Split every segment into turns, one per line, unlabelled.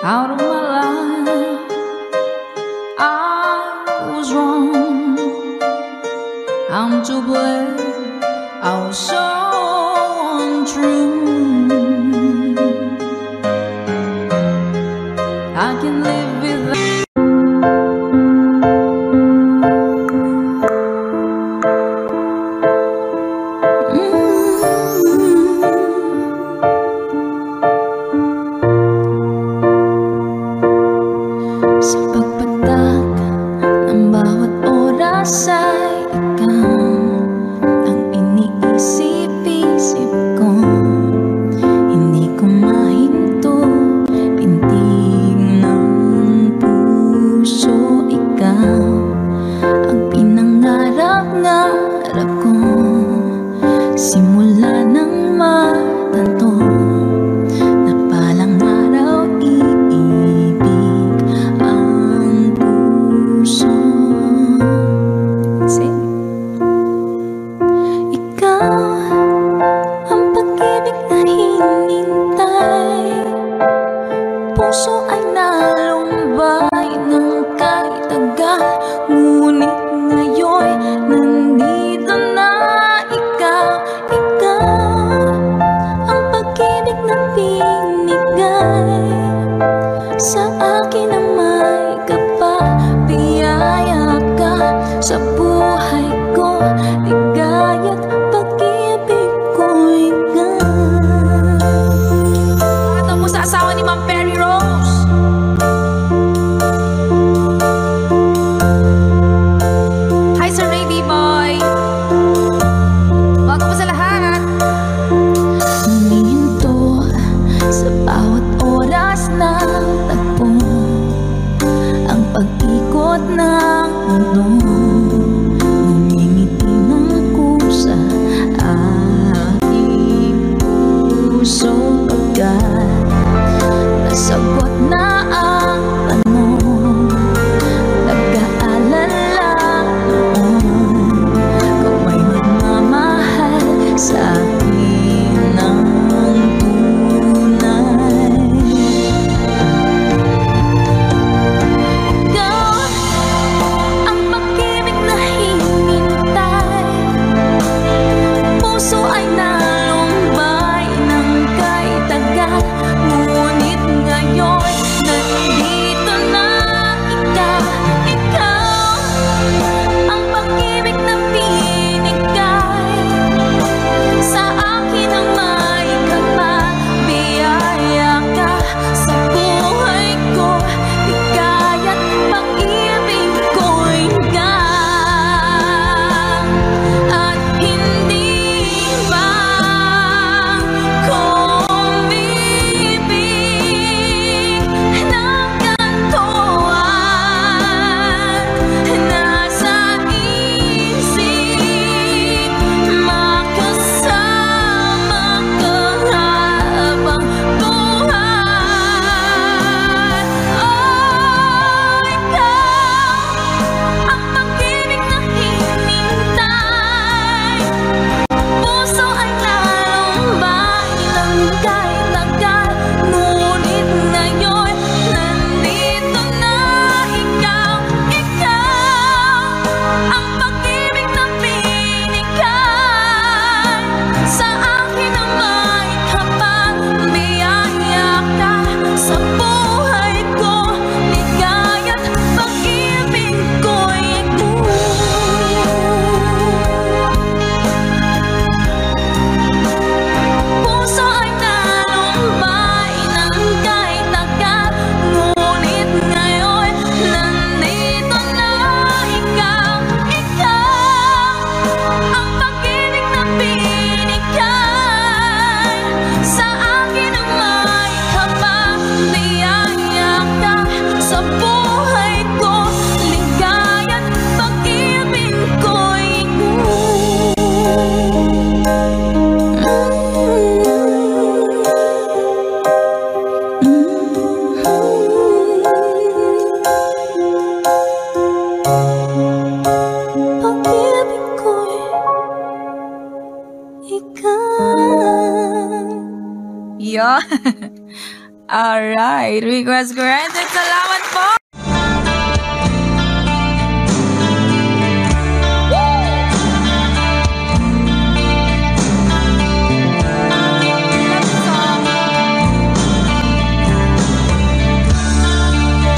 out of my life. I was wrong, I'm to blame, I was so untrue. I can live with that. Sa pagpatak ng bawat oras ay ikaw ang iniisip-isip ko. Hindi ko mahinto, pintig ng puso. Ikaw ang pinangarap-ngarap ko, simula ng matanto na palang araw iibig ang puso. Ikaw ang pag-ibig na hinintay, puso ay nalumbay ng kahit tagal. Ngunit ngayon nandito na ikaw. Ikaw ang pag-ibig na binigay sa akin na may kapabiyaya ka sa buhay ko. Ligaya't pag-ibig ko ikaw. Pakita mo sa asawa ni Ma'am Perry Rose. Hi Sir Ray B-Boy, welcome po sa lahat. Humihinto sa bawat oras ng tagpo, ang pag-ikot ng mundo. Ngumingiti ng kusa aking puso pagkat nasagot na ang tanong. Nag-aalala noon kung may magmamahal sa akin ng tunay. Ikaw ang pag-ibig na hinintay, puso ay nalumbay ng kahit tagal. Ngunit ngayon nandito na ikaw. Ikaw ang pag-ibig na binigay sa akin ang may kapabiyaya ka sa buhay ko. Ligaya't pag-ibig ko ikaw. At hindi ba kumibig ng ganito at nasa isip makasama ka habang buhay. Oh, ikaw ang pag-ibig na hinintay, puso ay nalumbay ng kahit tagal. Ngunit ngayon nandito na ikaw. Ikaw ang pag-ibig na binigay sa akin ang may kapabiyaya ka sa buhay ko. Ligaya't pag-ibig ko ikaw. Puso ay nalumbay ng kahit tagal. Ngunit ngayon nandito na ikaw. Ikaw ang pag-ibig na binigay sa akin ang may kapabiyaya ka sa buhay ko. Ligaya't pag-ibig ko pag-ibig ko ikaw.
Yun. Alright, request granted. Salamat po!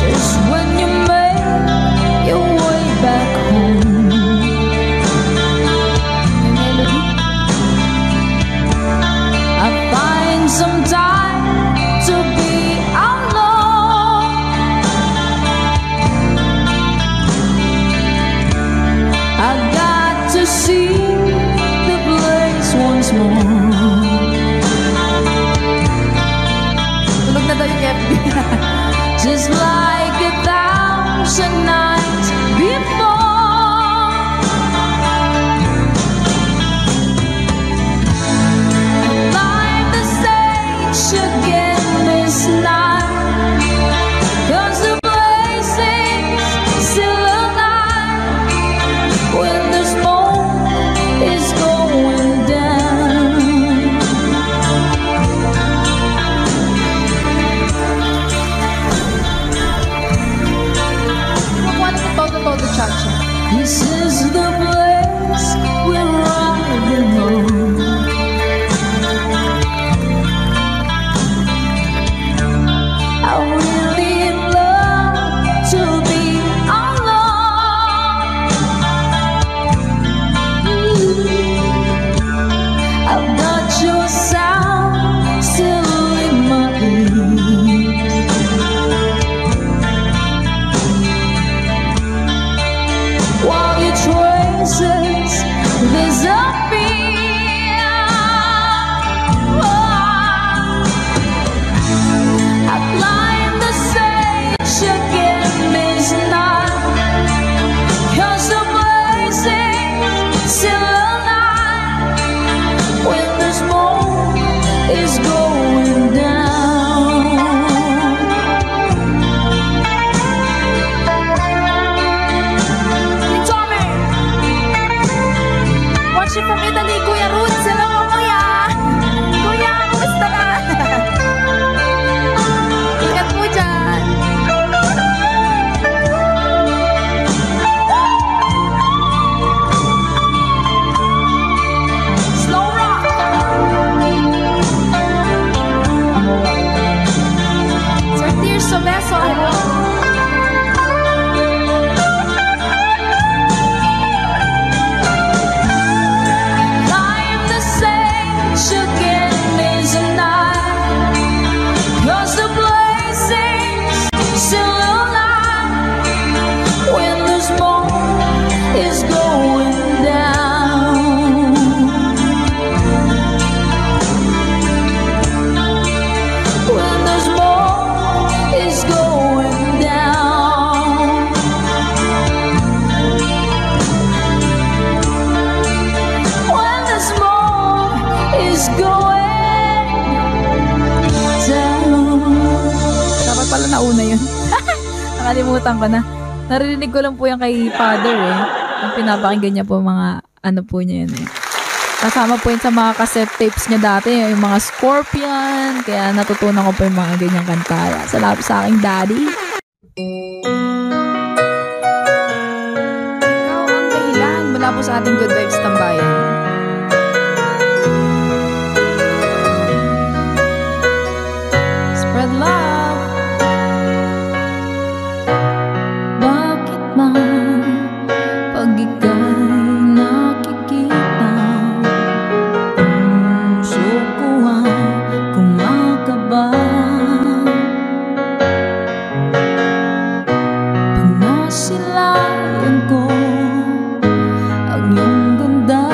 Just when you made your way back home, I find some time to be alone. I got to see the place once more.
Tulog na daw yung FB.
Just like 1,000 nights before. Climb the stage again this night, 'cause the place is still alive when the smoke is going down. This is the place where I belong. I really love to be alone. I've got your sound still in my ears. While your traces disappear, I climb the stage again this night, 'cause the place is still alive when the smoke is going down.
Watching from Italy, Kuya Roots. Hello, Kuya! Kuya, kumusta ka? Ingat po dyan. Slow rock! Sir Tirso Beso, hello.
Climb the stage again this night, 'cause the place is still alive when the smoke is going down. When the smoke is going down. When the smoke is going down.
Dapat pala nauna yun. Nakalimutan ko na. Narinig ko lang po yan kay Father eh. Yung pinapakinggan niya po mga ano po niya yun eh. Kasama po yun sa mga cassette tapes niya dati. Yung mga Scorpion. Kaya natutunan ko po yung mga ganyang kanta. Salamat sa aking daddy. Ikaw ang dahilan mula po sa ating Good Vibes Tambayan. Spread love.
Bakit man pag ika'y nakikita, puso ko ay kumakaba. Pag nasilayan ko ang iyong ganda,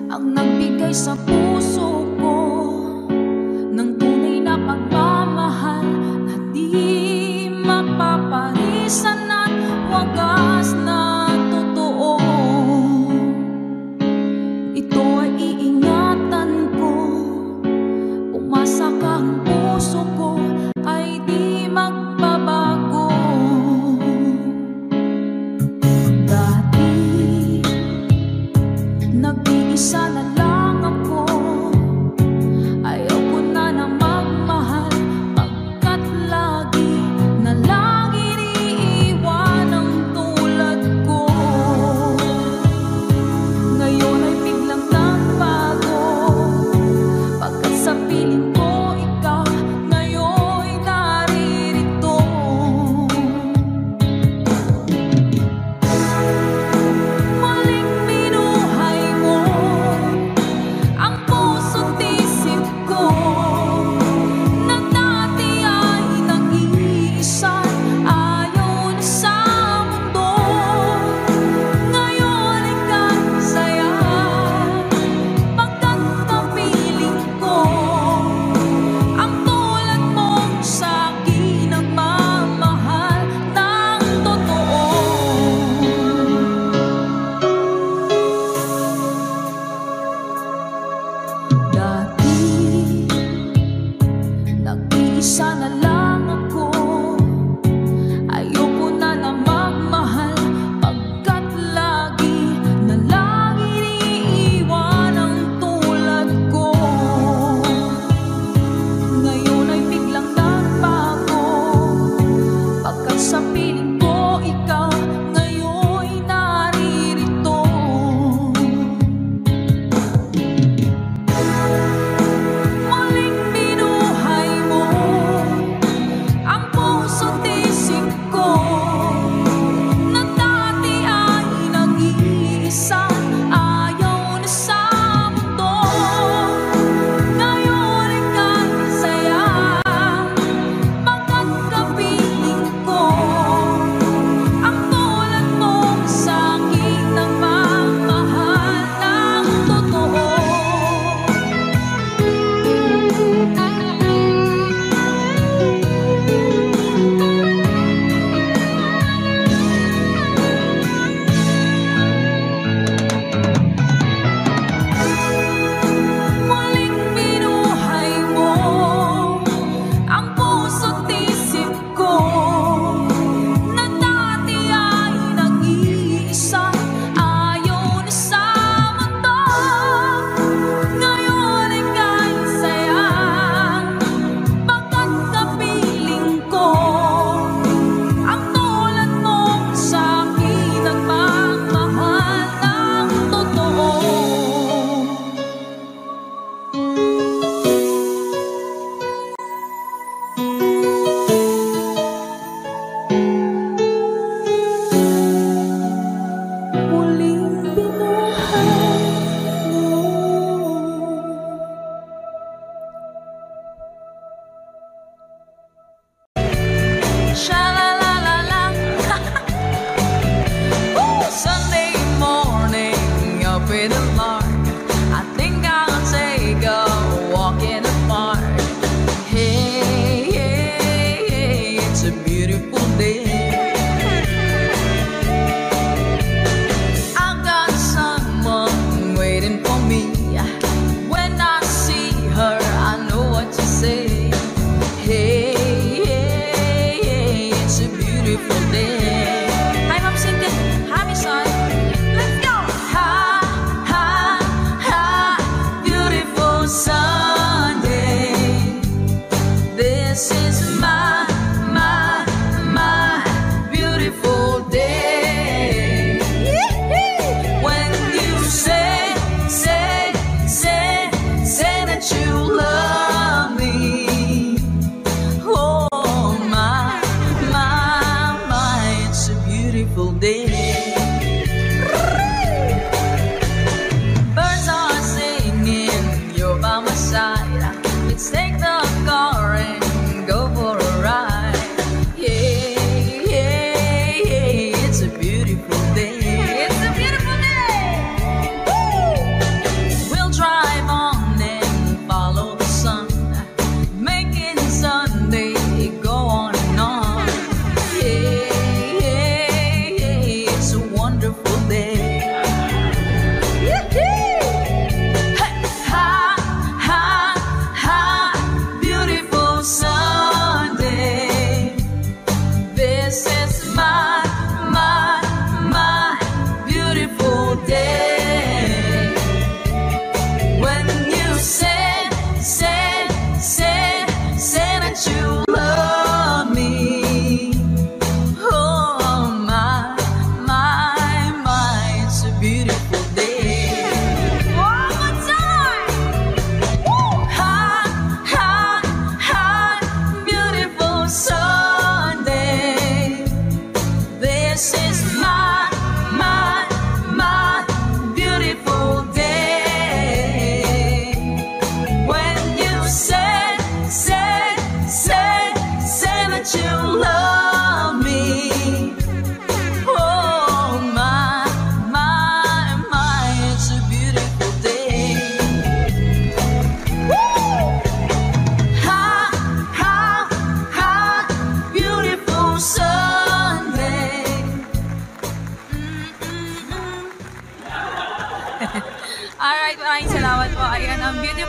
Ang nagbigay sa puso ko ng tunay na pagmamahal na di mapaparisan at wagas na totoo. Ito ay iingatan ko, umasa ka, ang puso ko ay di magbabago. Dati nag-iisa na lang ako,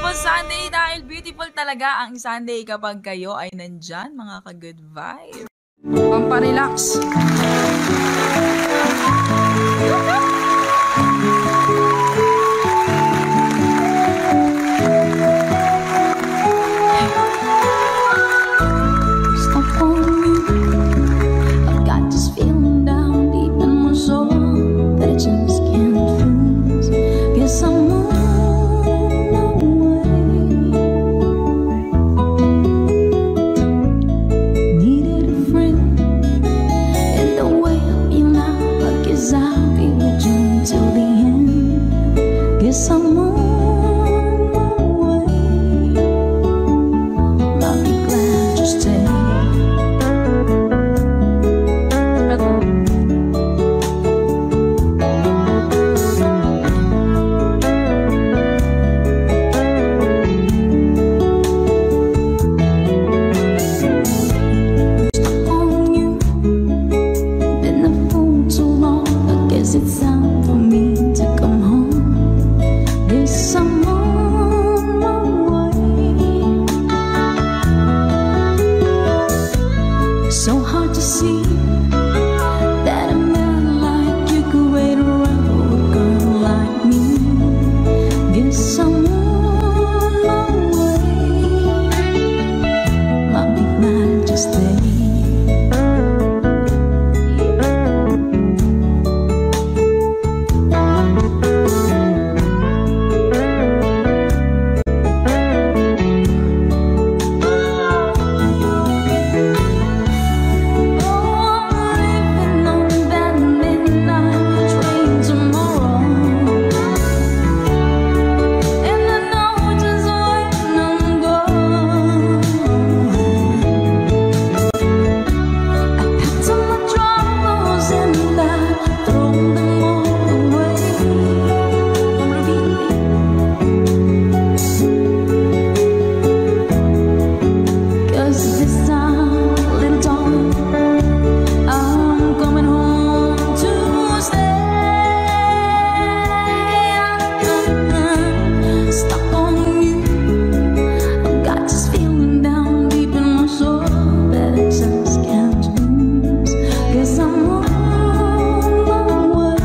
beautiful Sunday dahil beautiful talaga ang Sunday kapag kayo ay nandyan, mga ka-good vibe. Pamparelax.
Stop on me. I've got this feeling down deep in my soul that I just can't lose. Guess I'm on my way. Needed a friend, and the way I feel now, I guess I'll be with you till the end. Guess I'm on my way. I'll be glad you stay. On you, been a fool too long. I guess it's time for me to come home. Guess I'm on my way. So hard to see that a man like you could wait around for a girl like me. Guess I'm on my way. I'll be glad to stay. Living on that midnight train tomorrow, and I know just when I'm gone. I packed all my troubles and I throw them all away. Cause this time, little darling, I'm coming home to stay. Stuck on you. I've got this feeling down deep in my soul that I just can't lose. Guess I'm on my way.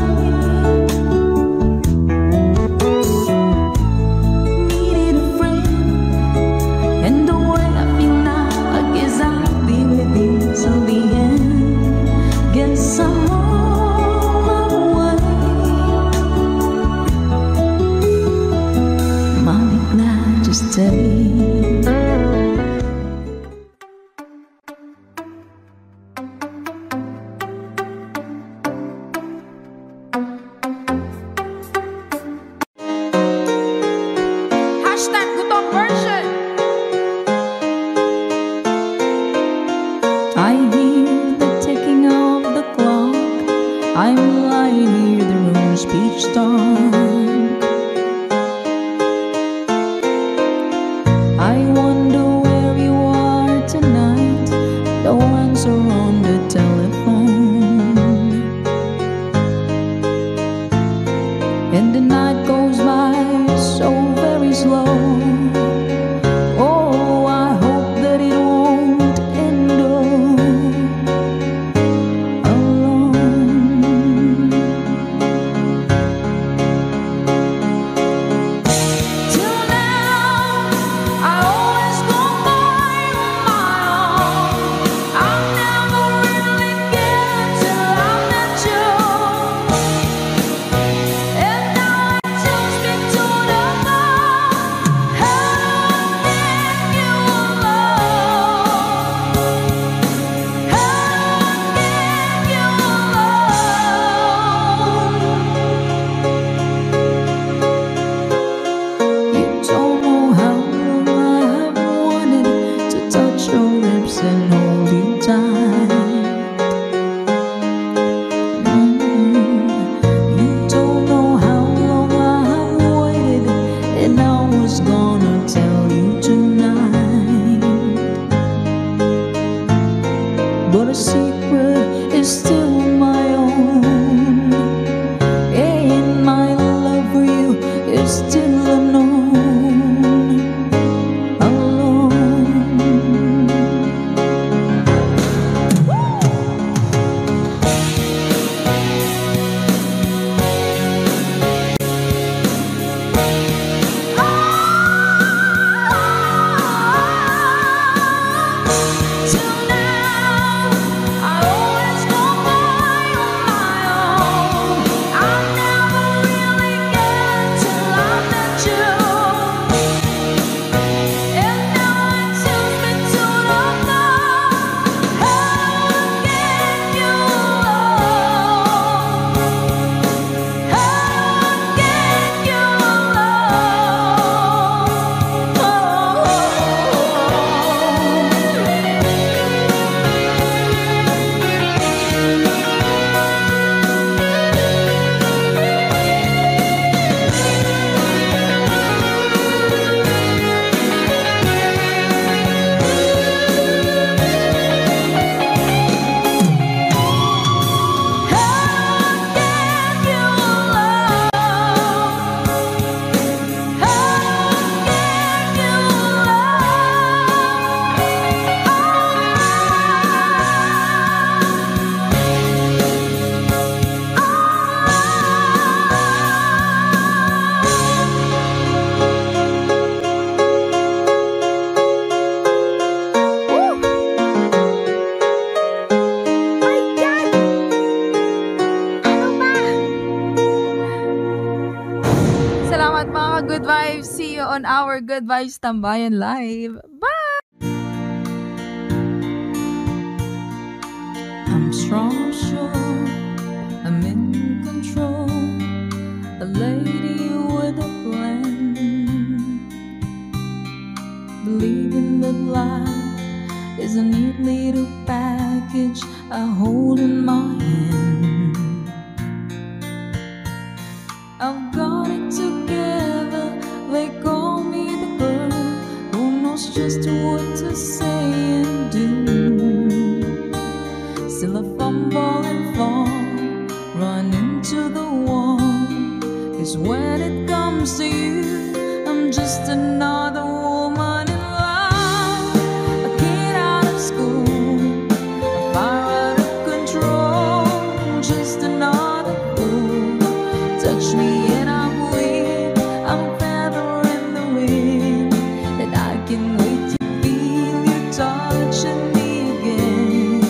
Needed a friend, and the way I feel now, I guess I'll be with you till the end. Guess I'm on my way. I'll be glad to stay.
Hashtag Gutong version.
I hear the ticking of the clock. I'm lying here, the room's pitch dark. I wonder where you are tonight. No answer on the telephone, and the night goes by so very slow. Oh, I hope that it won't end alone. Till now, I always go by on my own. I've never really cared till I met you. And now I just been to the bar, had
Good Vibes Tambayan Live. Bye! I'm strong, I'm sure, I'm in control, a lady with a plan, believing that life is a neat little package I hold in my hand. I've got it together, they call me the girl who knows just what to say and do. Still I fumble and fall, run into the wall, 'cause when it comes to you, I'm just another woman in love, a kid out of school, a fire out of control, just another fool. Touch me and I'm weak, I'm a feather in the wind, and I can wait to feel you touching me again.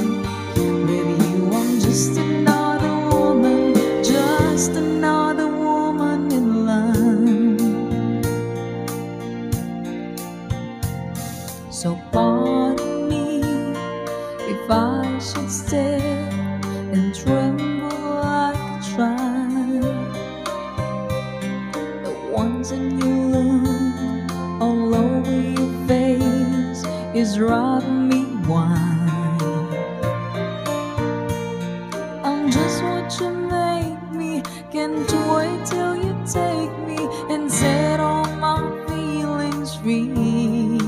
With you I'm just another woman, just another woman in love. So pardon me if I should stare and tremble like a child. The ones in your look all over your face is driving me wild. I'm just what you make me, can't wait till you take me and set all my feelings free.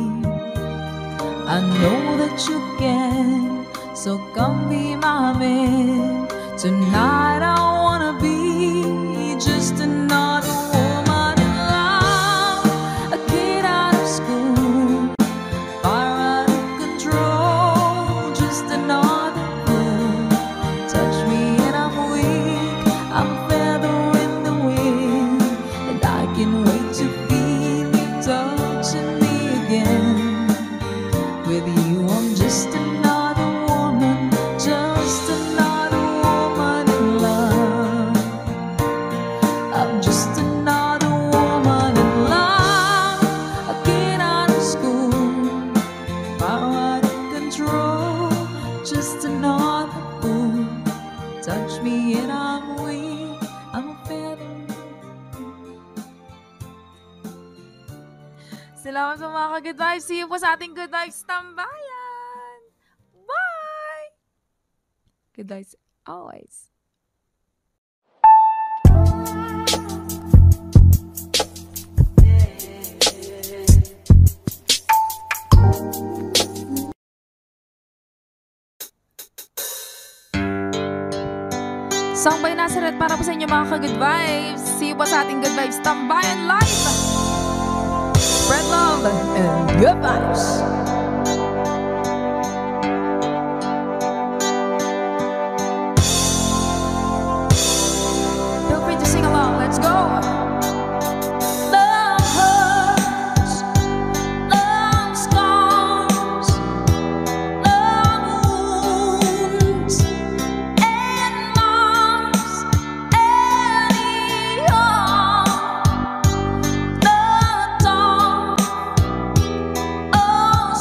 I know that you can, so come be my man. Tonight I wanna be just another woman in love, a kid out of school, fire out of control, just another fool. Touch me and I'm weak, I'm a feather in the wind, and I can wait to feel you touching me again. With you I'm just another woman, just another woman in love. I'm just another woman in love, a kid out of school, fire out of control, just another fool. Touch me and I'm weak, I'm a feather. Salamat sa mga ka-Good Vibes. See you po sa ating Good Vibes Tambayan. Bye! Good Vibes always. Song by Nazareth para po sa inyo mga ka-Good Vibes. See you po sa ating Good Vibes Tambayan Live. Spread love and good vibes. Feel free to sing along. Let's go. Love hurts, love scars, love wounds, and mars any harm. The dark, oh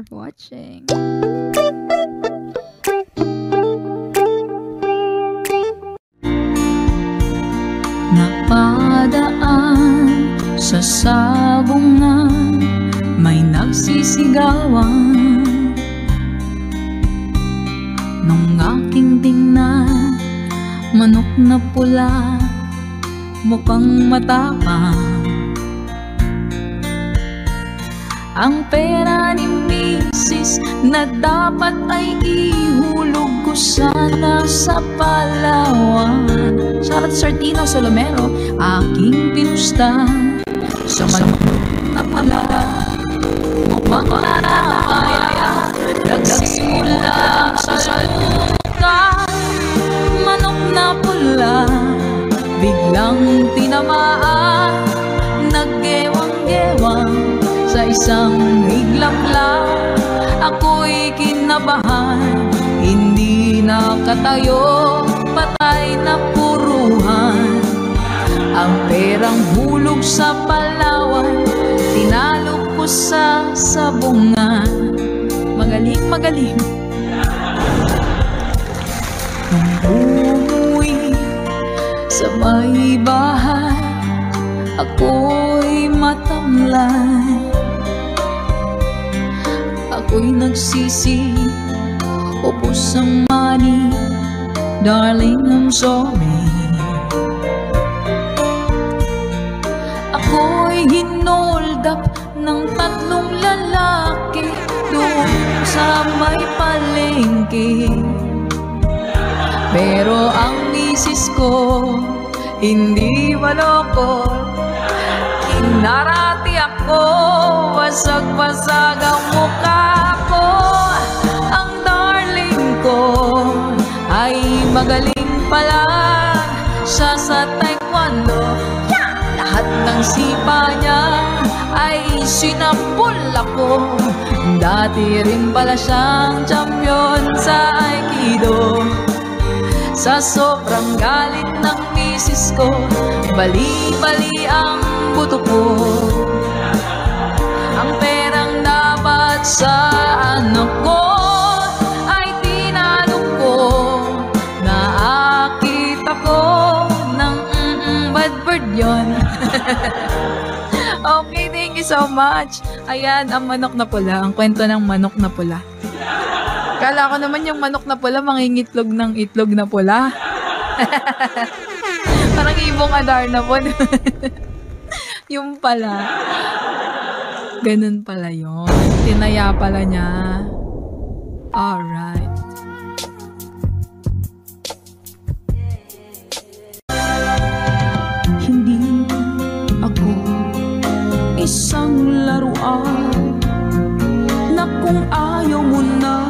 for watching. Napadaan sa sabungan, may nagsisigawan. Nung aking tingnan, manok na pula, mukhang matapang. Ang pera ni Mrs. na dapat ay ihulog ko sana sa Palawan. Shoutout Sir Tino Solomero, aking pinusta sa manok na pala. Mukhang kaya nagsimula sa luka. Manok na pula, biglang tinamaan, naggewang-gewang sa isang iglap-lap. Ako'y kinabahan, hindi nakatayo, patay na puruhan. Ang perang hulog sa Palawan, tinalo ko sa sabungan. Magaling, magaling. Nung umuwi sa may bahay, ako'y matamlay. Ako'y nagsisi, ubos ang money, darling, I'm sorry. Ako'y hinold up ng 3 lalaki doon sa may palengke. Pero ang misis ko hindi maloko, inarati ako, basag-basag ang mukha ko. Ang darling ko ay magaling pala siya sa taekwondo. Lahat ng sipa niya ay sinapul ako. Dati rin pala siyang champion sa Aikido. Sa sobrang galit ng misis ko, bali-bali ang buto ko. Ang perang dapat sa anak ko ay tinalo ko. Nakakita ko ng bad bird yun. Okay, thank you so much. Ayan, ang manok na pula. Ang kwento ng manok na pula. Kala ko naman yung manok na pula mangingitlog ng itlog na pula. Parang ibong adar na po. Yung pala. Ganun pala yun. Tinaya pala niya. Alright. Hindi ako isang laruan na kung ayaw mo na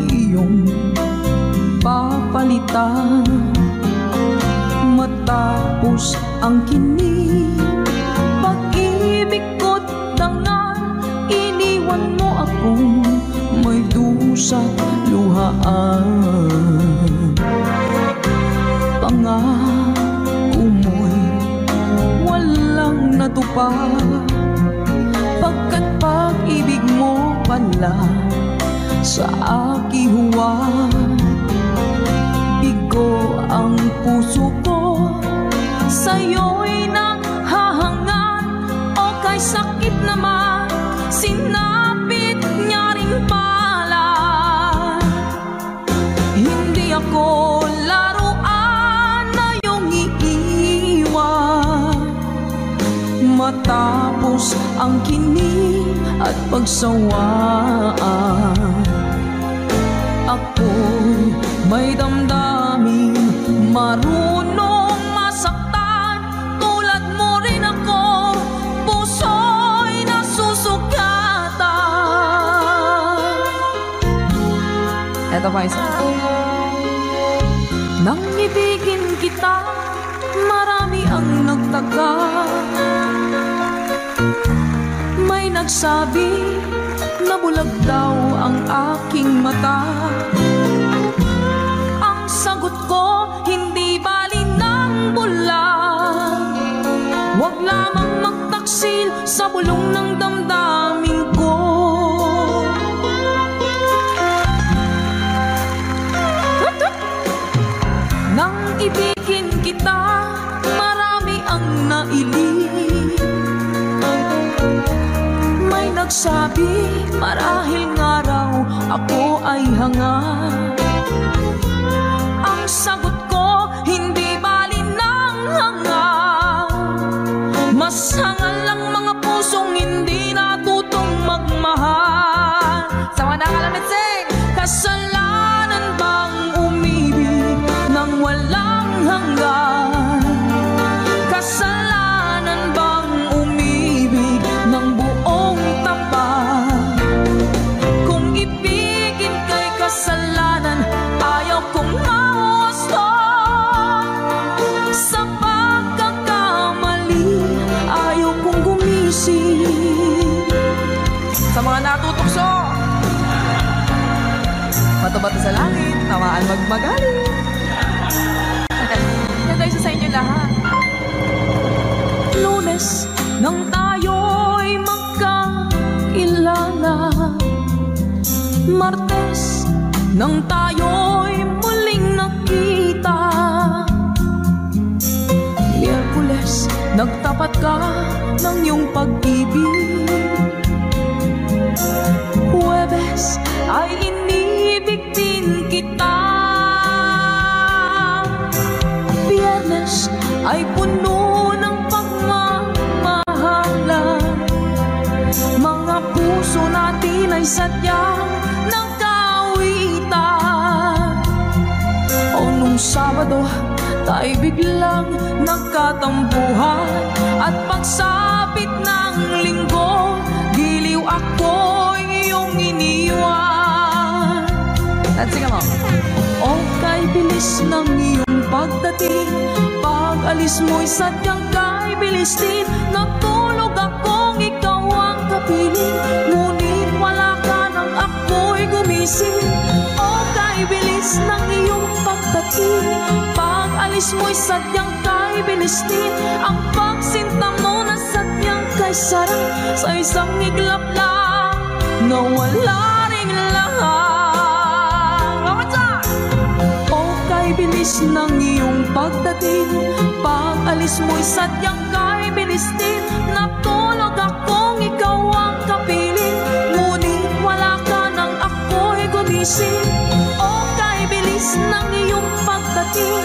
iyong papalitan. Matapos ang kinig, pag-ibig ko't dangal, iniwan mo akong may dusa't luhaan. Pangako mo'y walang natupad, pagkat pag-ibig mo pala sa aking huwad. Bigo ang puso ko, sa'yo'y nanghahangat, o kay sakit naman, sinapit niya rin pala. Hindi ako laruan na iyong iiwan. Matapos ang kinig at pagsawaan, ako'y may damdamin, marunong masaktan. Tulad mo rin ako, puso'y nasusugatan. Eto pa isa. Nang ibigin kita, marami ang nagtaka. May nagsabi na bulag daw ang aking mata. Ang sagot ko, hindi bali ng bulag. Huwag lamang magtaksil sa bulong ng damdamin ko.
ibigin kita, marami ang nailing. May nagsabi, marahil nga raw ako ay hanga. Ang sagot ko, hindi bali ng hanga. Mas hangal lang mga pusong hindi natutong magmahal. Sama na kalamit, sing! Kasalanan bang umibig nang walang hanggan? Kasalanan bang umibig ng buong tapat? Kung ibigin kay kasalanan, ayaw kong mahusto. Sa pagkakamali, ayaw kong gumising. Sa mga natutokso, bato-bato sa langit, tawaan magmagaling. Ganda isa sa inyo lahat. Lunes nang tayo'y magkakilala, Martes nang tayo'y muling nakita, Miyerkules nagtapat ka ng iyong pag-ibig, Huwebes ay inibig din kita, Biyernes ay puno ng pagmamahalan. Mga puso natin ay sadyang nagkawitan. O nung Sabado, tayo biglang nagkatampuhan. At pagsapit ng Linggo, giliw ako iyong iniwan. Let's sing along. O kay bilis ng iyong pagdating, pag-alis mo'y sadyang kay bilis din. Natulog akong ikaw ang kapiling, ngunit wala ka nang ako'y gumising. O kay bilis ng iyong pagdating, pag-alis mo'y sadyang kay bilis din. Ang pagsinta mo na sadyang kay sarap, sa isang iglap lang nawala ring lahat. Bilis ng iyong pagdating, pag-alis mo'y sadyang kay bilis din. Natulog akong ikaw ang kapiling, ngunit wala ka nang ako'y gumising. O kay bilis ng iyong pagdating,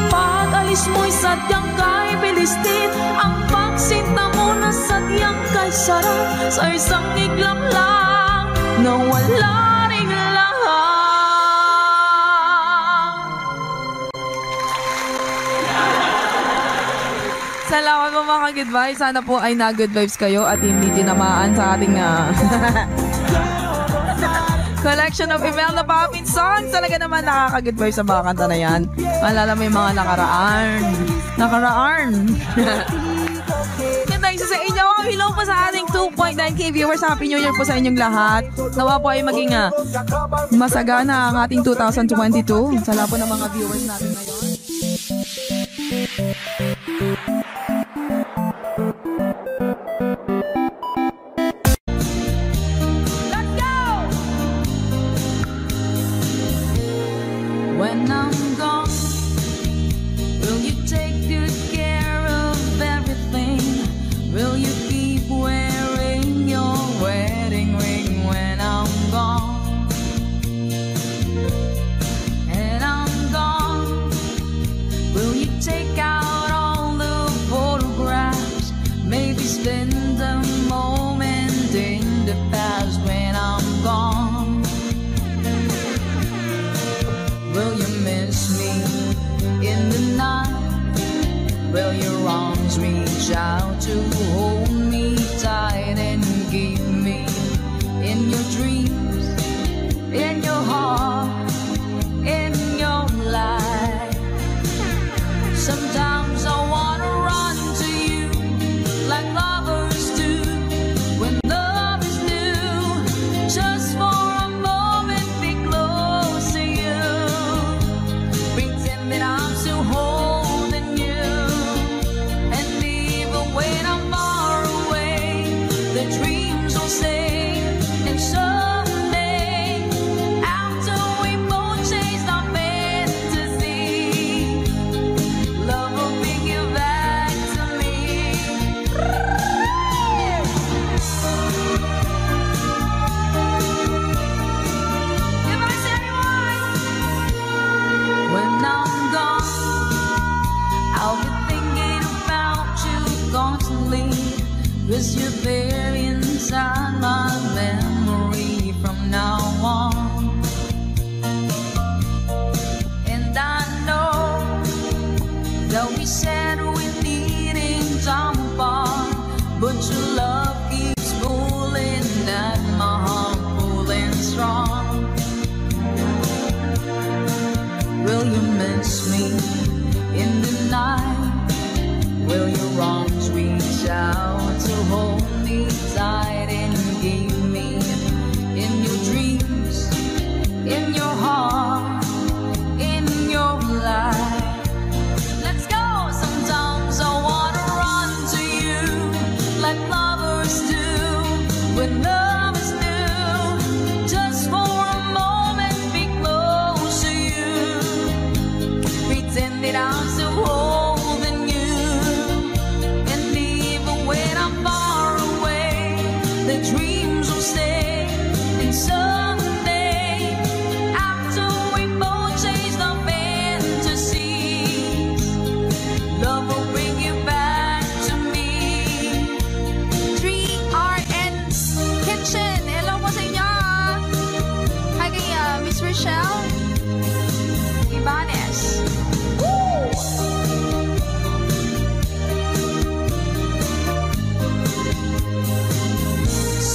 pag-alis mo'y sadyang kay bilis din. Ang pagsinta mo na sadyang kay sarap, sa isang iglap lang nawala ring lahat. Salamat po mga ka-good vibes. Sana po ay na-good vibes kayo at hindi tinamaan sa ating collection of Imelda Papin songs. Talaga naman nakaka-good vibes sa mga kanta na yan. Malala mo yung mga nakaraan. Ganda isa sa inyo. Hello po sa ating 2.9k viewers. Happy New Year po sa inyong lahat. Nawa po ay maging masagana ang ating 2022. Salamat po ng mga viewers natin ngayon. When I'm gone, will you take good care of everything? Will you keep wearing your wedding ring when I'm gone? And I'm gone, will you take out all the photographs? Maybe spend a moment in the past when I'm gone. Will you miss me in the night? Will your arms reach out to hold me tight and keep me in your dreams, in your heart, in your life? Sometimes I wanna run to you like lovers do when love is new, just for a moment be close to you. Pretend that I'm still holding you, and even when I'm far away, the dreams will stay. And someday, after 'cause you're there inside my memory from now on. And I know that we said we needed time apart, but your love keeps pulling at my heart, pulling strong. Will you miss me in the night? Will your arms reach out to hold me tight and give me in your dreams, in your heart, in your life? Let's go! Sometimes I wanna run to you like lovers do when love is new. Just for a moment be close to you, pretend that I'm so holding you. The dreams will stay, and someday, after we both chase the fantasies, love will bring you back to me.
3RN's Kitchen. Hello po sa inyo. Hi kay Miss Rochelle Ibanez.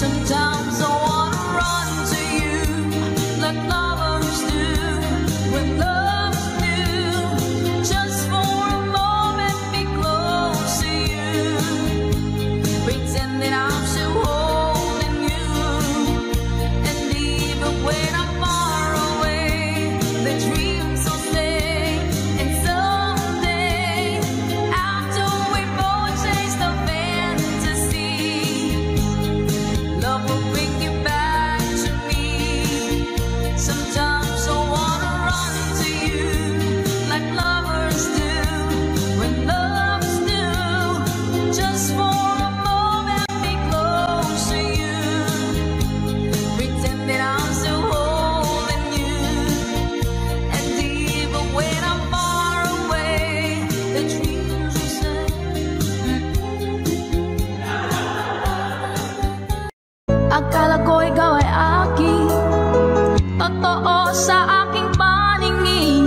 Sometimes I wanna run to you like lovers do when love is new. Just for a moment be close to you, pretend that I'm still holding you. And even when I'm far away, the dreams will stay. And someday, after we both chase the fantasy, love will bring you back to me. Sometimes I wanna run to you like lovers do when love is new. Just for a moment be close to you, pretend that I'm still holding you. And even when I'm far away, the dreams will say.
Akala ko ikaw ay aking totoo sa aking paningin,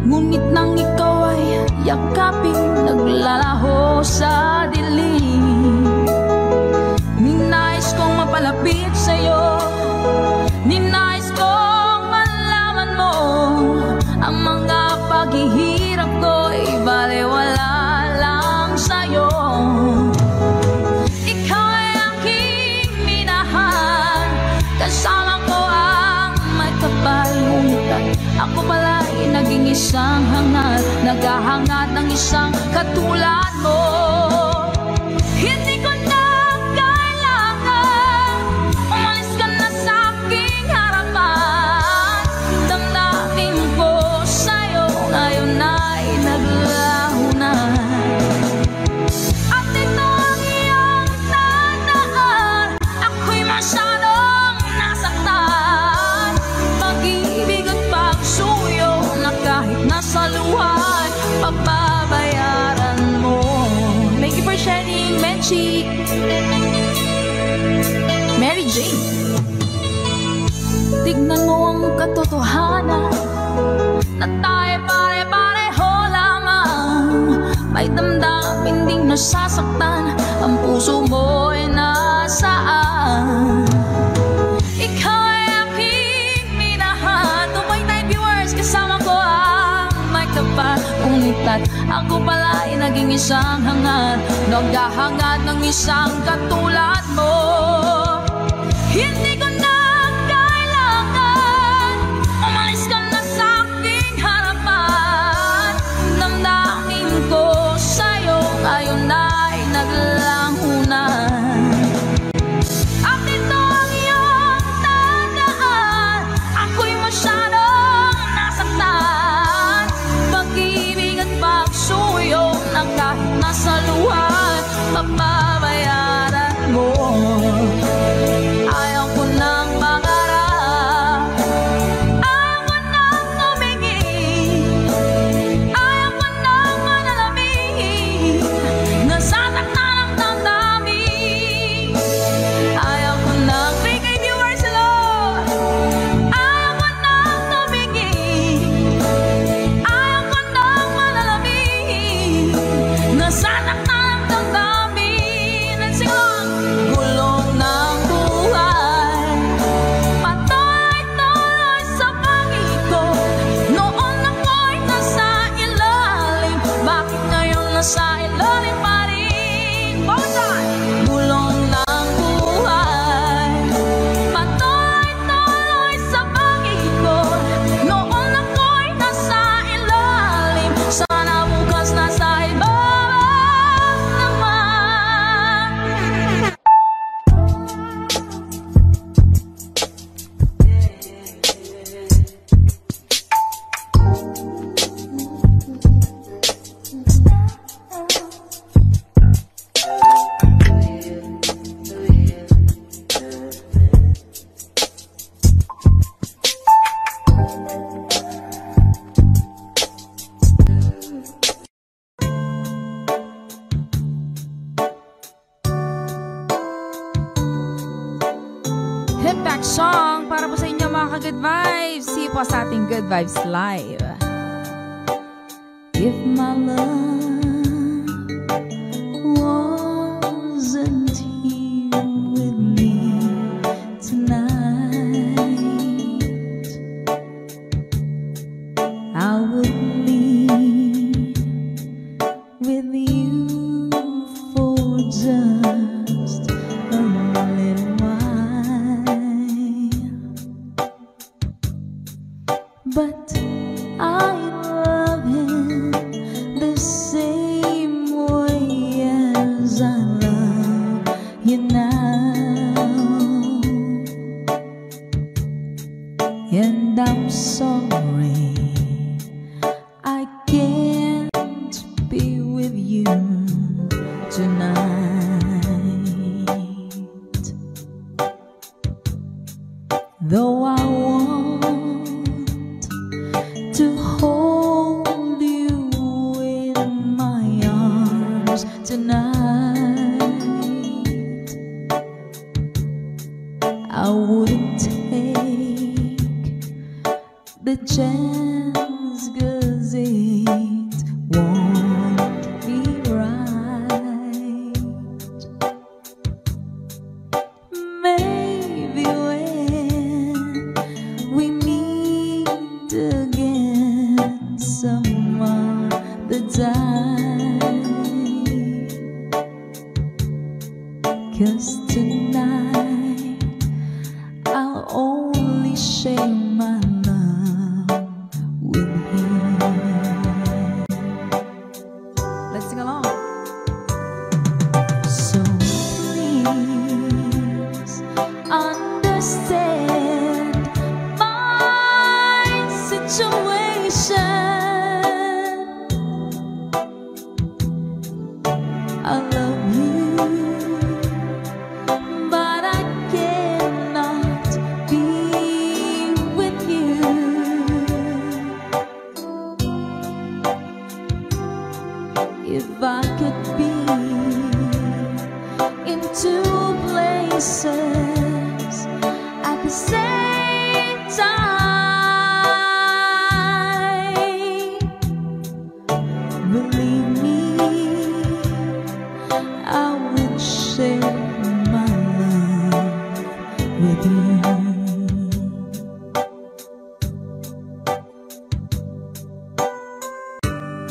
ngunit nang ikaw ay yakapin, naglalaho sa dilim. Ninais kong mapalapit sa'yo, ninais kong malaman mo ang mga paghihirap ko'y balewala lang sa'yo. Kasama ko ang may kapal, ngunit ako pala'y naging isang hangat, naghahangat ng isang katulad mo. Hindi ko na kailangan umalis ka na sa aking harapan. Damdamin ko sa'yo ngayon ay naglaho na. At ito ang iyong tandaan, ako'y masyadong nasaktan. Pag-ibig at pagsuyo na kahit nasa luha pababayaran mo. Thank you for sharing, Menchi. Mary Jane. Tignan mo ang katotohanan na tayo pare-pareho lamang. May damdamin ding nasasaktan, ang puso mo ay nasaan. Ikaw ay aking minahal. 2.9 viewers, kasama ko ang may kapal, ngunit at ako pala ay naging isang hangat, naghahangat ng isang katulad mo. Hindi ko na kailangan umalis ka na sa aking harapan. Damdamin ko sa'yo ngayon ay naglaho na. At ito ang iyong tandaan, ako'y masyadong nasaktan. Pag-ibig at pagsuyo na kahit nasa luha pababayaran mo. Ayaw ko na mga good vibes. See you po sa ating Good Vibes Live.
If my love wasn't here with me tonight, I would leave with you for just a little while. But I love him the same way as I love you now, and I'm sorry I can't be with you tonight, though I want to hold you in my arms tonight. I wouldn't take the chance, 'cause it won't be right. Maybe when we meet again some other time, 'cause tonight I'll only share my love with him.
Let's sing along.
So please understand my situation. I love you, but I cannot be with you. If I could be in two places at the same time, believe me, I would share my love with you.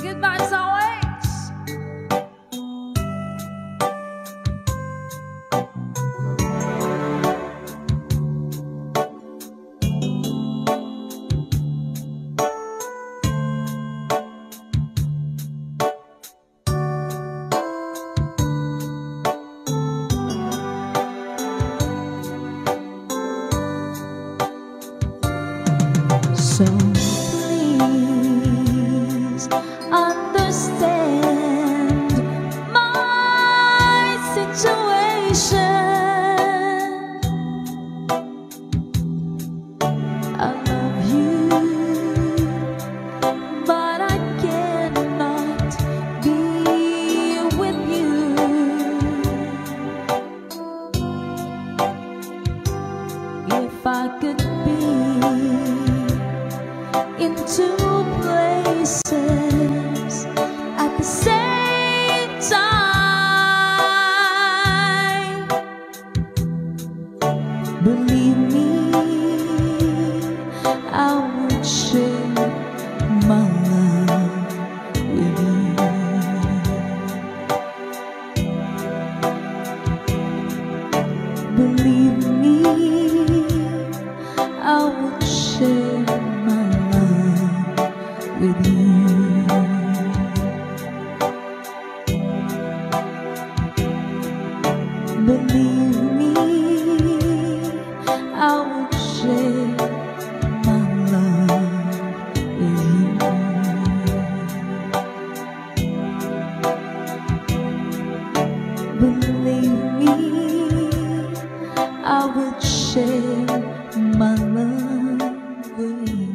Good vibes always.
So please understand my situation. I love you, but I cannot be with you. If I could be in two places at the same time, believe me, I would share my love with you. Believe me, I would share my love with you. Believe me, I would share my love with you. Believe me, I would share my love with you.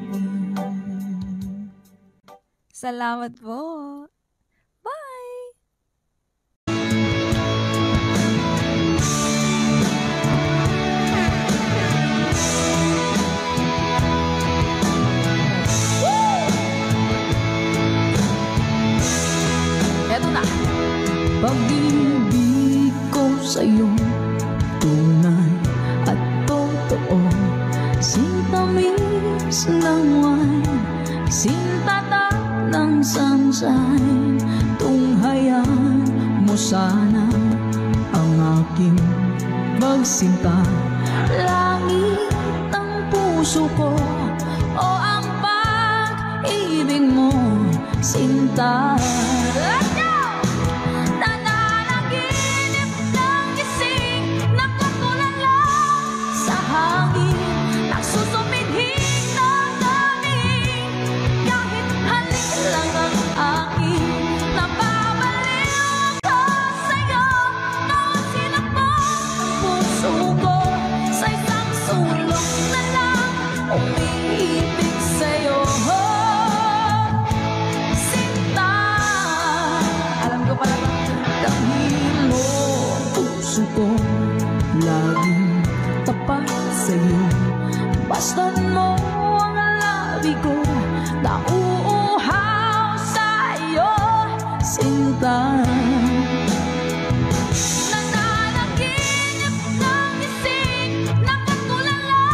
Salamat po. Bye!
pag-ibig ko sa'yo tunay at totoo. Sintamis ng wine, sintatap ng sunshine. Tunghayan mo sana ang aking magsinta. Langit ng puso ko o ang pag-ibig mo, sinta. Let's go! Nananaginip ng gising, nakatulala sa hangin, nagsusumidhing ng daming. Kahit halik lang ang akin, napabaliw ako sa'yo. Bawat sinakbong ng puso ko sa isang sulok na lang umiibig sa'yo. Sinta, alam ko pala dahil mo puso ko laging tapat sa'yo. Basta't mo ang labi ko, nauuhaw sa'yo. Sinta, nananaginip ng gising, nakatulala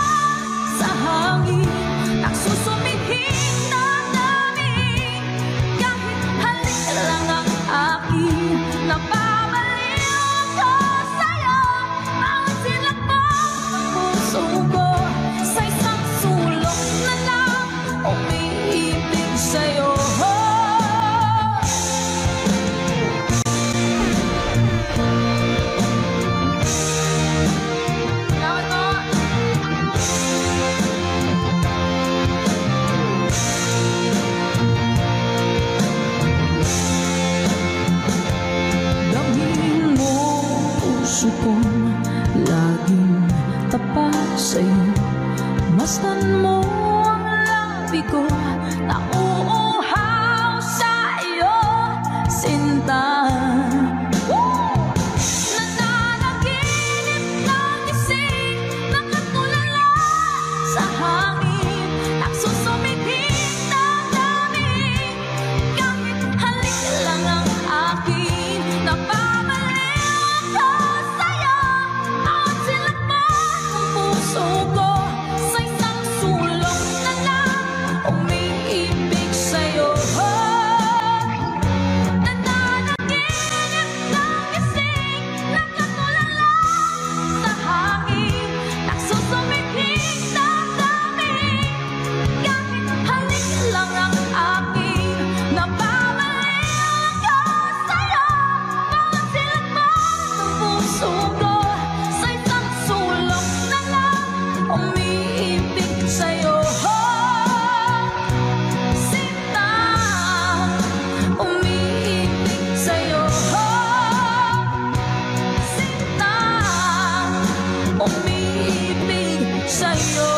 sa hangin, nagsusumidhing ng daming. Kahit halik lang ang akin, napabaliw ako sa'yo. Bawat sinakbong ng puso ko sa isang sulok na lang umiibig sa'yo. Dahil mo puso kong laging tapat sa'yo. Mastan mo ang labi ko, nauuhaw sa'yo. Sinta, nananaginip ng gising, nakatulala sa hangin, nagsusumidhing ng daming. Kahit halik lang ang akin, napabaliw ako sa'yo. Bawat silakbong ng puso ko sa isang sulok na lang umiibig sa'yo. Nananaginip ng gising, nakatulala sa hangin, nagsusumidhing ng daming. Kahit halik lang ang akin, napabaliw ako sa'yo. Bawat silakbong ng puso ko sa isang sulok na lang umiibig sa'yo. Sinta, umiibig sa'yo. Sinta, umiibig sa'yo.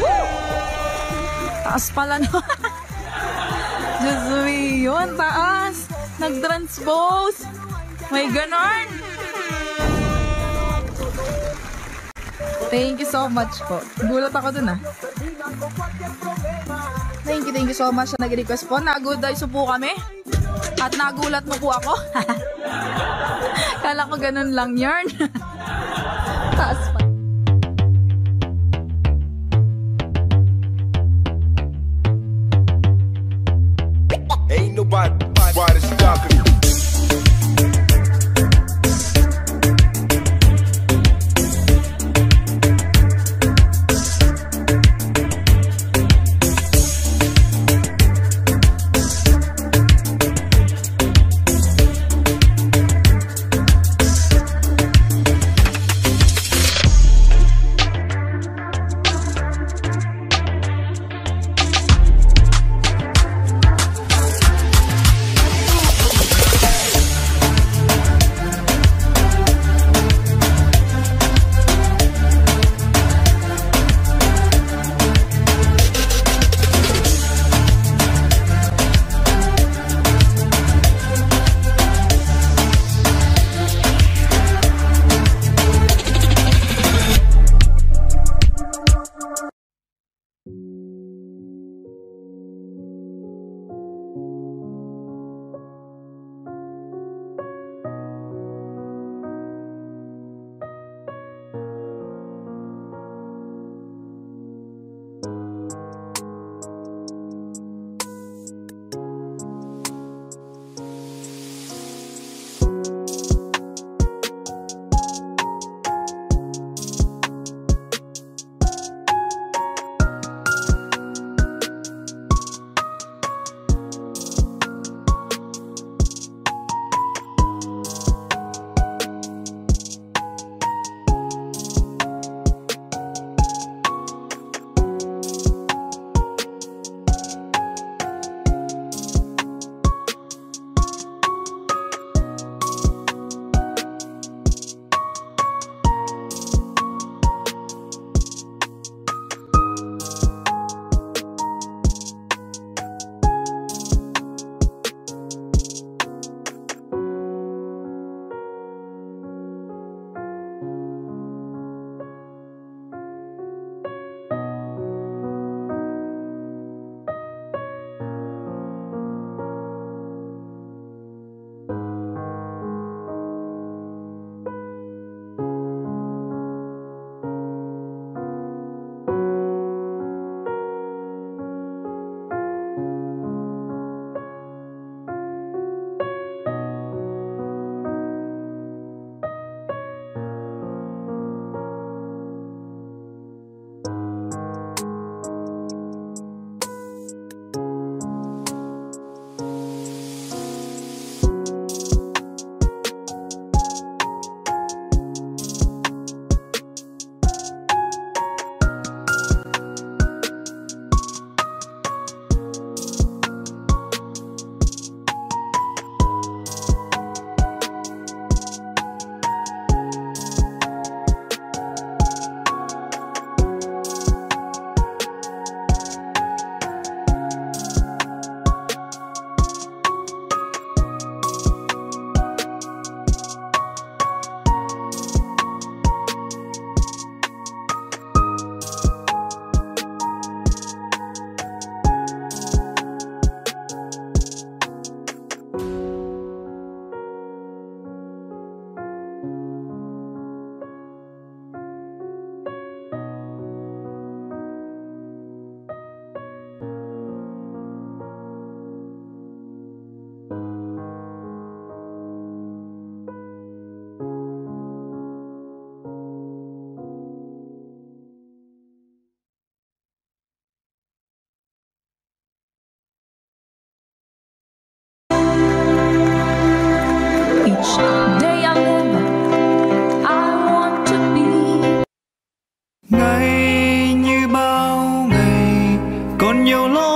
Woo! Taas pala no. Diyos me, yun, taas. Nag-transpose. May ganon. Thank you so much po. Gulat ako dun ah. Thank you so much na nag-request po. Nag-good-iso po kami. At nagulat mo po ako. Kala ko ganun lang yarn. Taas pa.
Ain't nobody stopping me.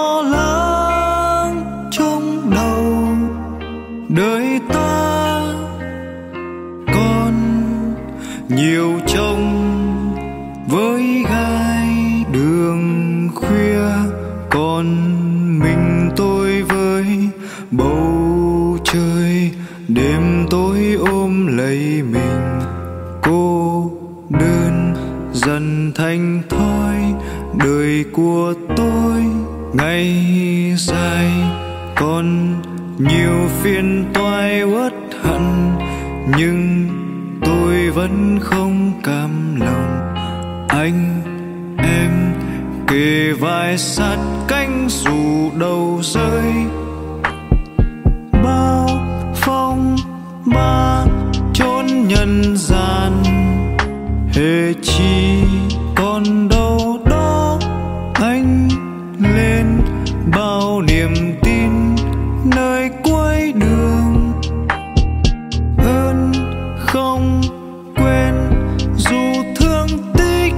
lo lắng trong đầu đời ta, còn nhiều chông với gai đường khuya, còn mình tôi với bầu trời đêm tối ôm lấy mình. Cô đơn dần thành thói, đời của tôi ngày dài còn nhiều phiền toái uất hận, nhưng tôi vẫn không cam lòng. Anh em kề vai sát cánh dù đầu rơi, bao phong ba chốn nhân gian, hễ chi còn đâu đó anh lên bao niềm tin nơi cuối đường. Ơn không quên dù thương tích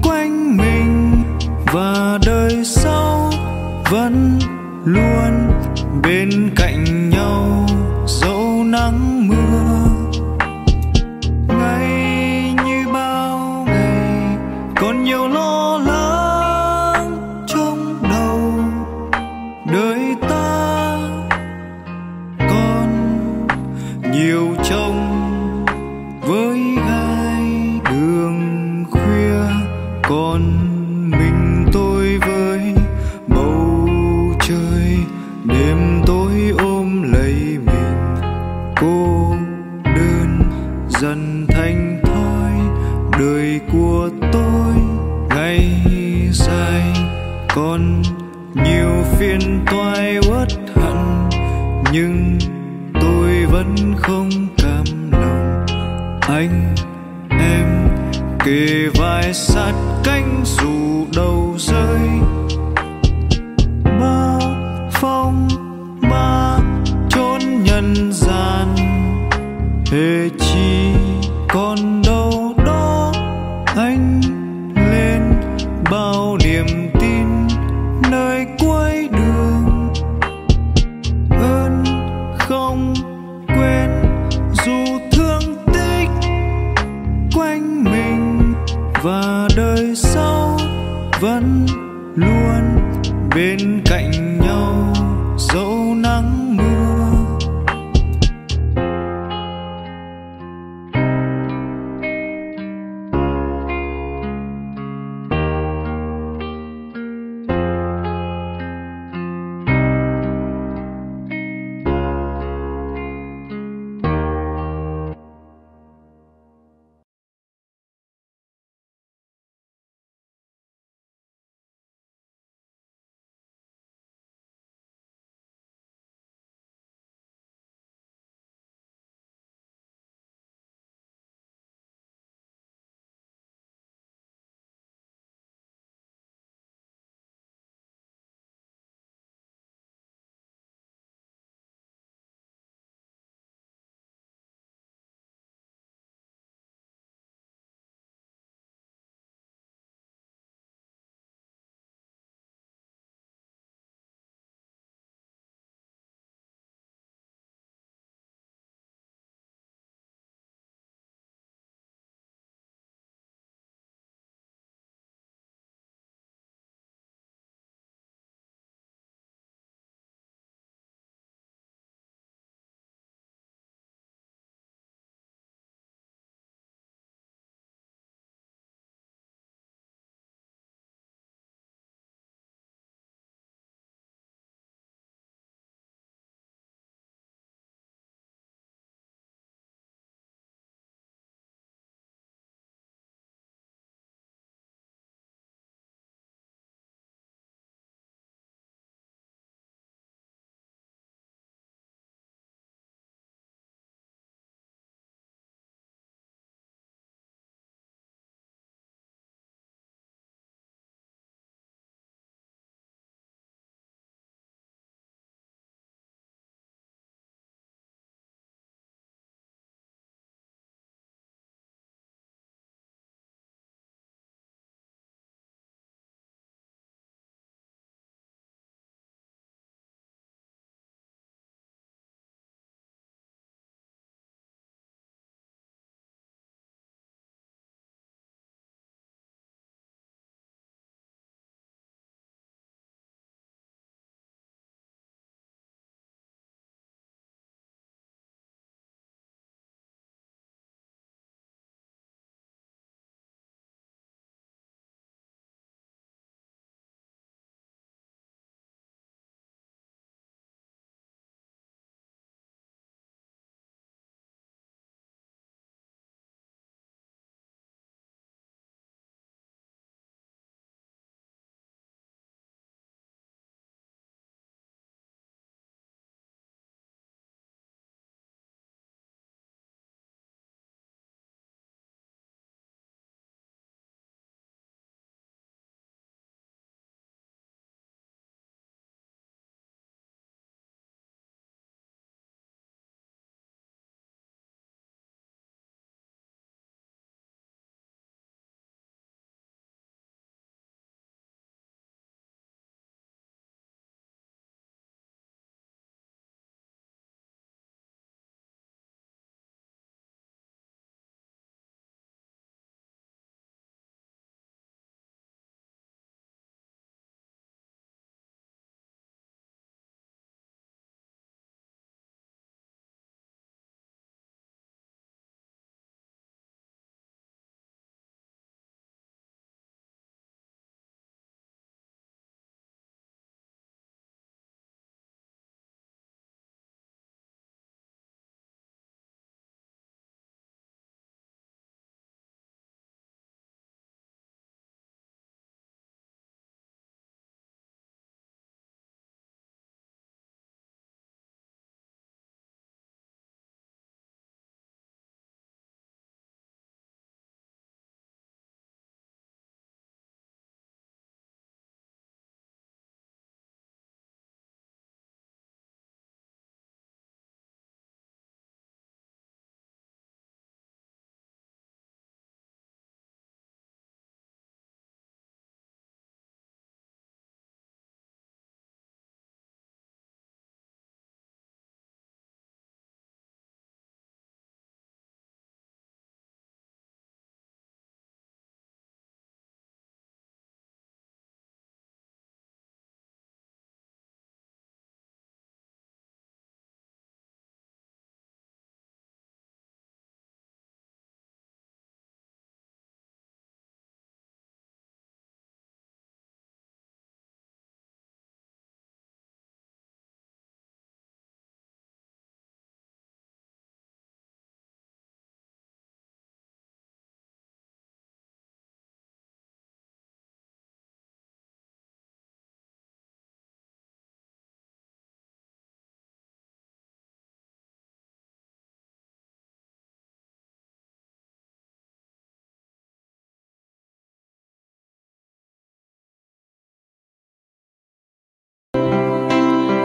quanh mình, và đời sau vẫn luôn bên cạnh nhau dẫu nắng mưa. Ngày như bao ngày còn nhiều lo lắng trong đầu đời ta, còn nhiều trông với gai đường khuya, còn mình tôi với bầu trời đêm tối ôm lấy mình. Cô đơn dần thành thói, đời của tôi ngày dài còn nhiều phiền toái uất hận, nhưng tôi vẫn không cam lòng. Anh em kề vai sát cánh dù đầu rơi, bao phong ba chốn nhân gian, hễ chi còn đâu đó anh lên bao niềm tin nơi cuối đường. Ơn không quên dù thương tích quanh mình, và đời sau vẫn luôn bên cạnh nhau dẫu nắng mưa.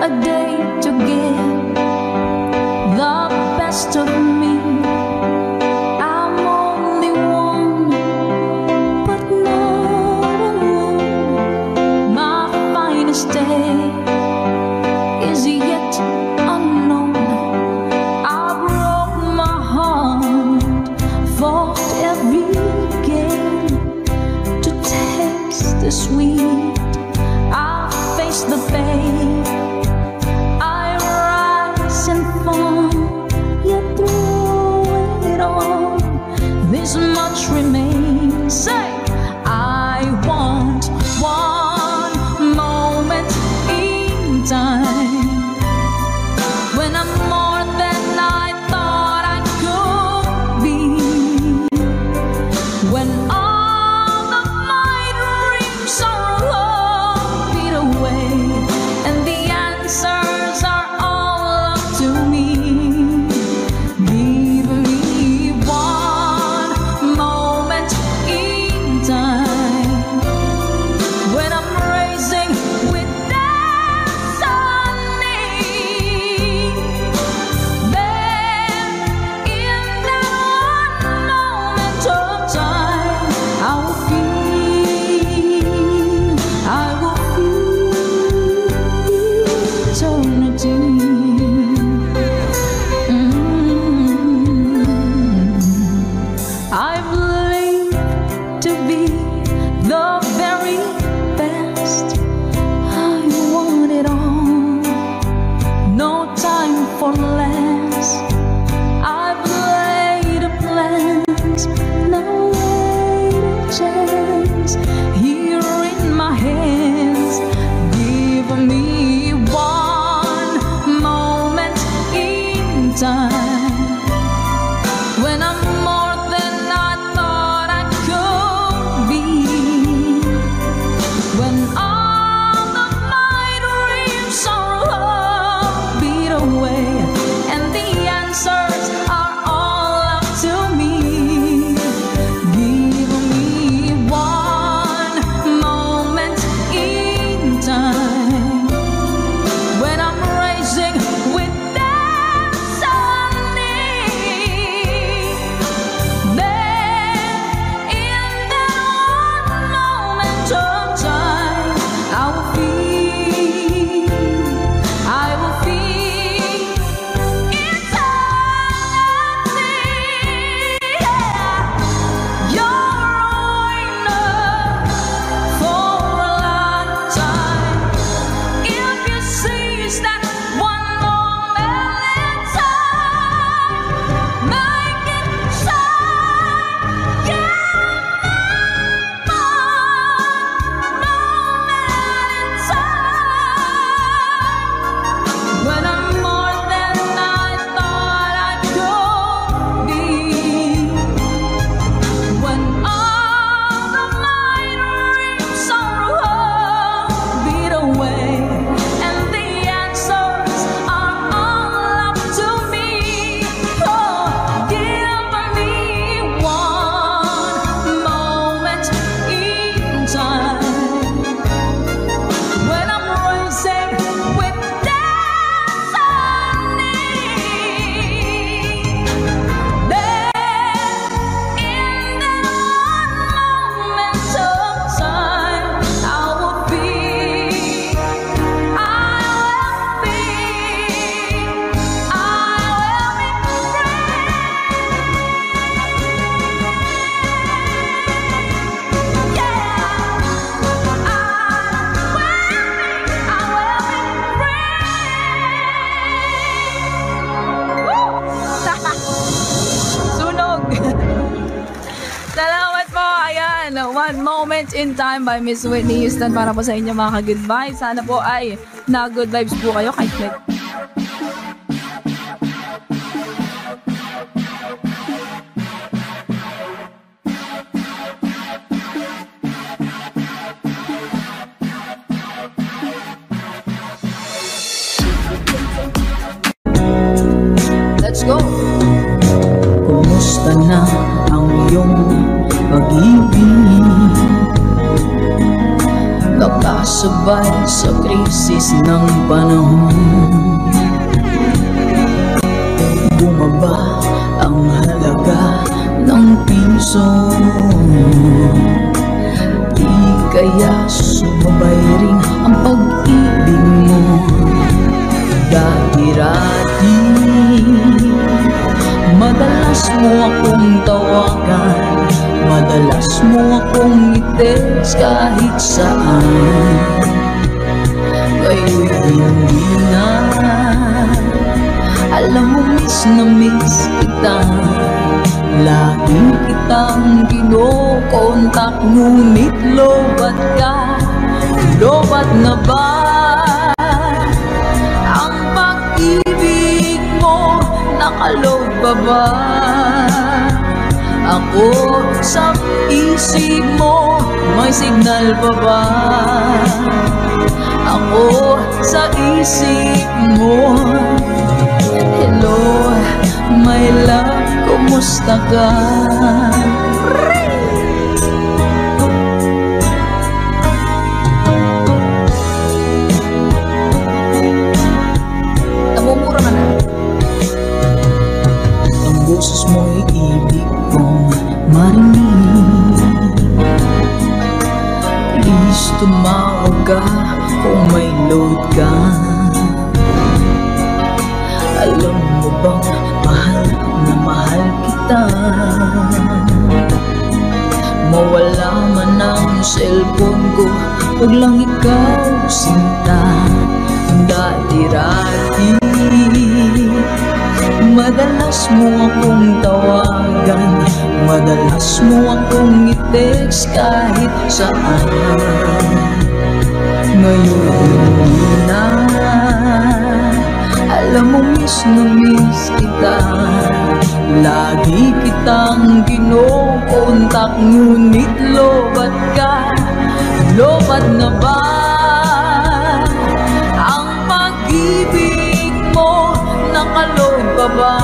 a day to give the best of me. I'm only one, but not alone. My finest day is yet unknown. I broke my heart, fought every game to taste the sweet. I face the pain, I rise and fall, yet through it all, this much remains. Say, I want one moment in time when I'm more than I thought I could be, when all of my dreams are all beat away and the answers are all up to me. Give me one moment in time when I'm raising with destiny. Then in that one moment of time, I will feel eternity. I believe to be the very best. I want it all, no time for less. I've laid a plans, now laid a chance here in my hands. Give me one moment in time when I'm more than I thought I could be, when all of my dreams are all beat away and the answers are all up to me. Give me one moment in time when I'm raising with destiny. Then in that one moment of time, I will feel eternity. You're enough for a lifetime if you seize that one moment in time. Make it shine, yeah. When I'm more than I thought I could be, when all of my dreams are all beat away and the answers are all up to me. Oh, give me one moment in time when I'm raising with destiny. Then in that one moment of time, I will be Sunog! Salamat po. Ayan, One Moment in Time by Miss Whitney Houston para po sa inyo mga ka-good vibes. Sana po ay na-good vibes po kayo kahit let's go!
Kumusta na ang iyong pag-ibig? Nakasabay sa sa krisis ng panahon. Bumaba ang halaga ng piso, di kaya sumabay rin ang pag-ibig mo. Dati-rati madalas mo akong tawagan, madalas mo akong i-text kahit saan. Ngayon'y hindi na, alam mo miss na miss kita. Lagi kitang kinokontak, ngunit lobat ka. Lobat na ba ang pag-ibig mo? Nakaload pa ba ako sa isip mo? May signal pa ba ako sa isip mo? Hello, my love, kumusta ka?
Namumura ka na.
Ang boses mo'y ibig kong marinig. Please tumawag ka kung may load ka. Alam mo bang mahal na mahal kita? Mawala man ang cellphone ko, huwag lang ikaw sinta. Dati-rati madalas mo akong tawagan, madalas mo akong i-text kahit saan. Ngayon hindi na, alam mo miss na miss kita. Lagi kitang kinokontak, ngunit lobat ka. Lobat na ba ang pag-ibig mo? Nakaload pa ba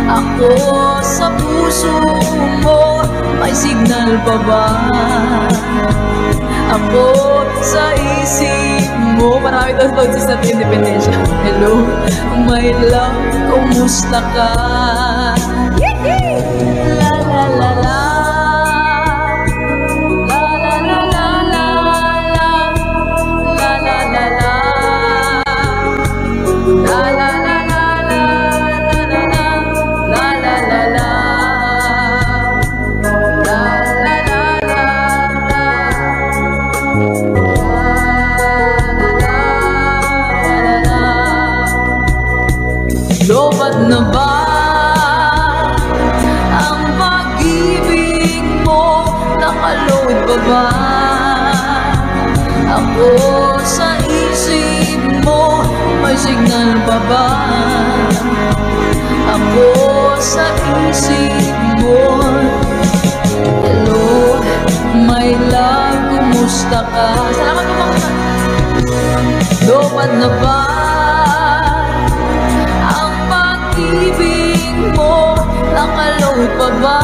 ako sa puso mo? May signal pa ba ako sa isip mo? Marami daw loads sa Independensya. Hello, my love, kumusta ka? La la la la, la la la la la, la la la la, la la la la, la la la la, lobat na ba ang pag-ibig mo? Nakaload pa ba ako sa isip mo? May signal pa ba ako sa isip mo? Hello, my love, kumusta ka? Salamat po mga. Lobat na ba ang pag-ibig mo? Nakaload pa ba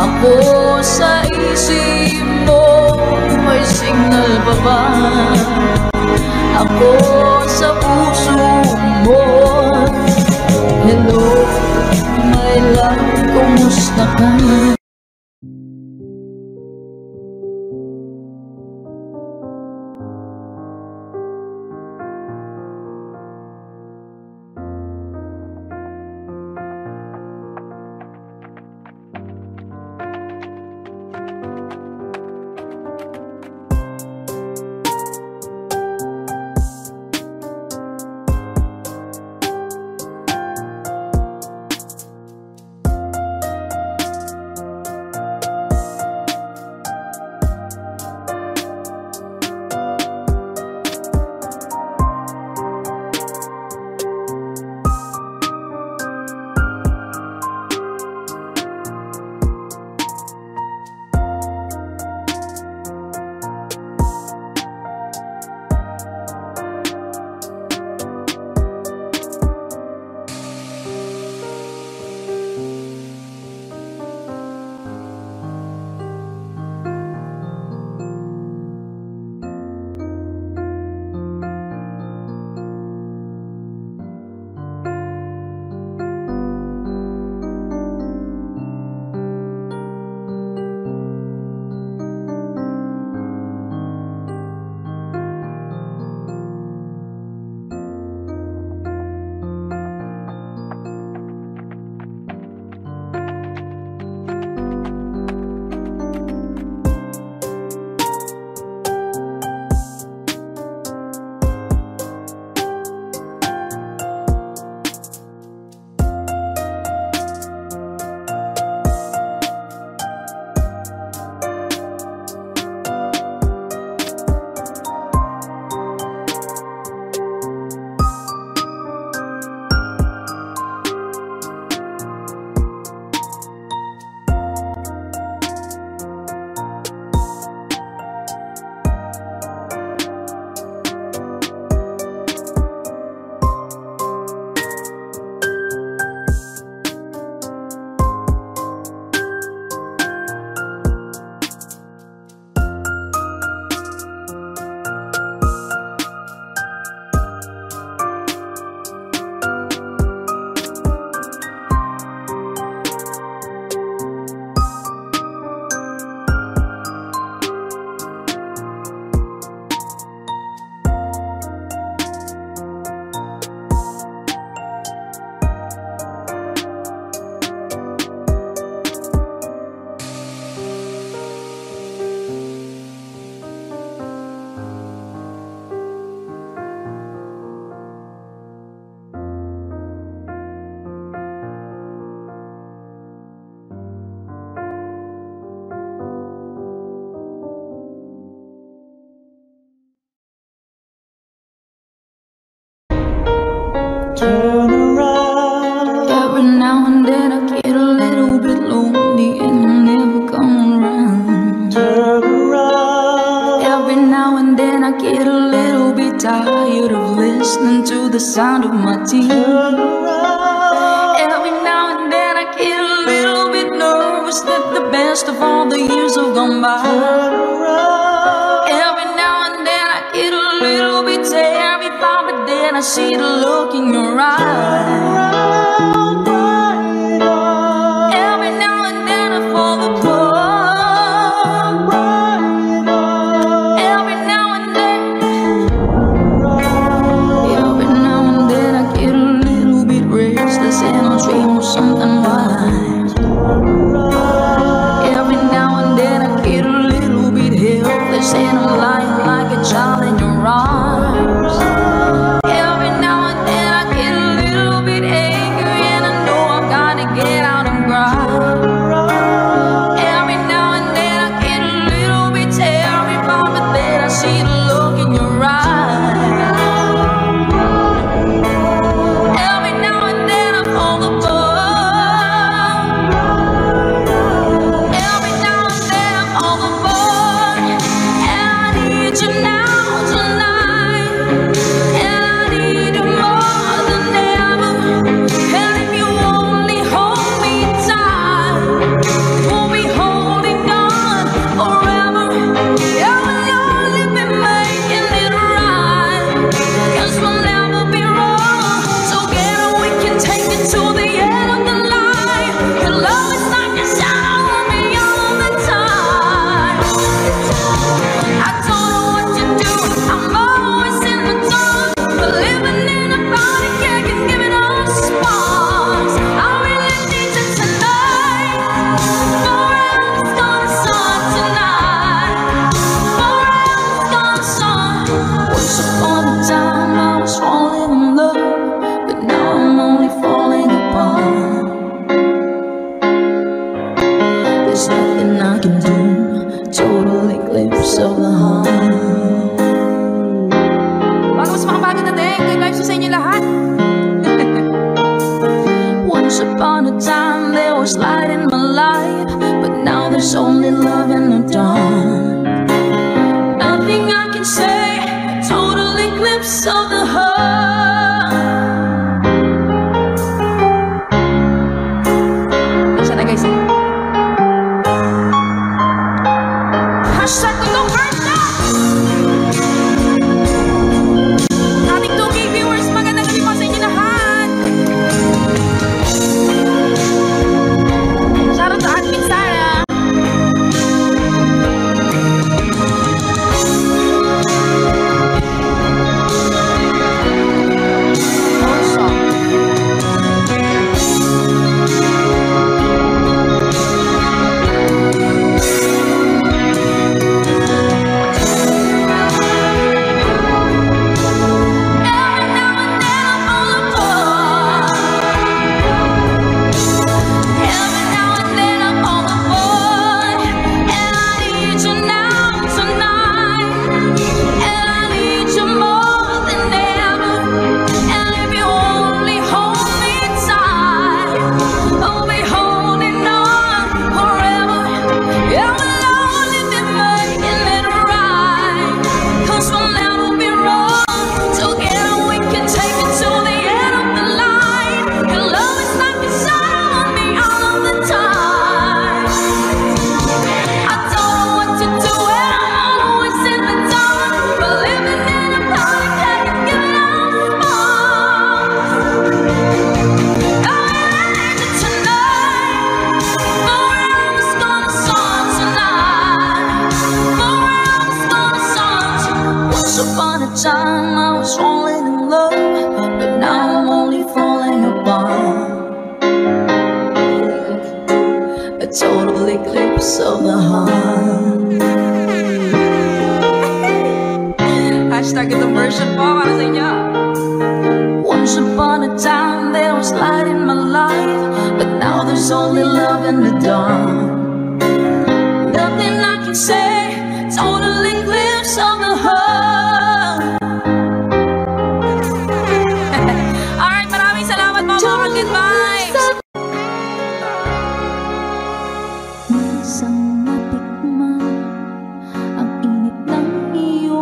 ako sa isip mo? May signal pa ba ako sa puso mo? Hello, my love, kumusta ka?
now and then I get a little bit tired of listening to the sound of my teeth. Every now and then I get a little bit nervous that the best of all the years have gone by. Every now and then I get a little bit terrified, but then I see the look in your eyes. Every now and then I fall apart. Every now and then I get a little bit restless and I dream of something wise. Every now and then I get a little bit helpless and I'm lying like a child in your arms. Every now and then I get a little bit angry and I know I've got to get out and cry. Every now and then I get a little bit terrified, but then I see the look in your eyes. Every now and then I fall apart. Every now and then I fall apart. And I need you now tonight. And I need you more than ever. And if you only hold me tight, we'll be holding on forever. Yeah, we'll only be making it right. 'Cause we'll never be wrong. Together we can take it to the end of the line. Your love is like a shadow on me all the time. I don't know what to do. I'm always in the dark. But living in a body can't give it all sparks. I really need you tonight. Forever's gonna start tonight. Forever's gonna start. Once upon a time I was falling in love, but now I'm only falling apart. There's nothing I can do. Total eclipse of the heart.
Bago sa mga bago natin, good life sa inyo lahat.
Once upon a time there was light in my life, but now there's only love in the dark. Nothing I can say, total eclipse of the heart.
Isa na guys. Hashtag ko itong birthday! Ating 2K viewers, magandang gabi po sa inyo lahat. Shoutout sa admin Sarah.
Time I was falling in love, but now I'm only falling apart. A total eclipse of the heart.
Hashtag itong version po para sa inyo.
Once upon a time there was light in my life, but now there's only love in the dark. Nothing I can say, total eclipse of the heart.
Alright, maraming salamat po mga good vibes.
Isang natikman ang init ng iyong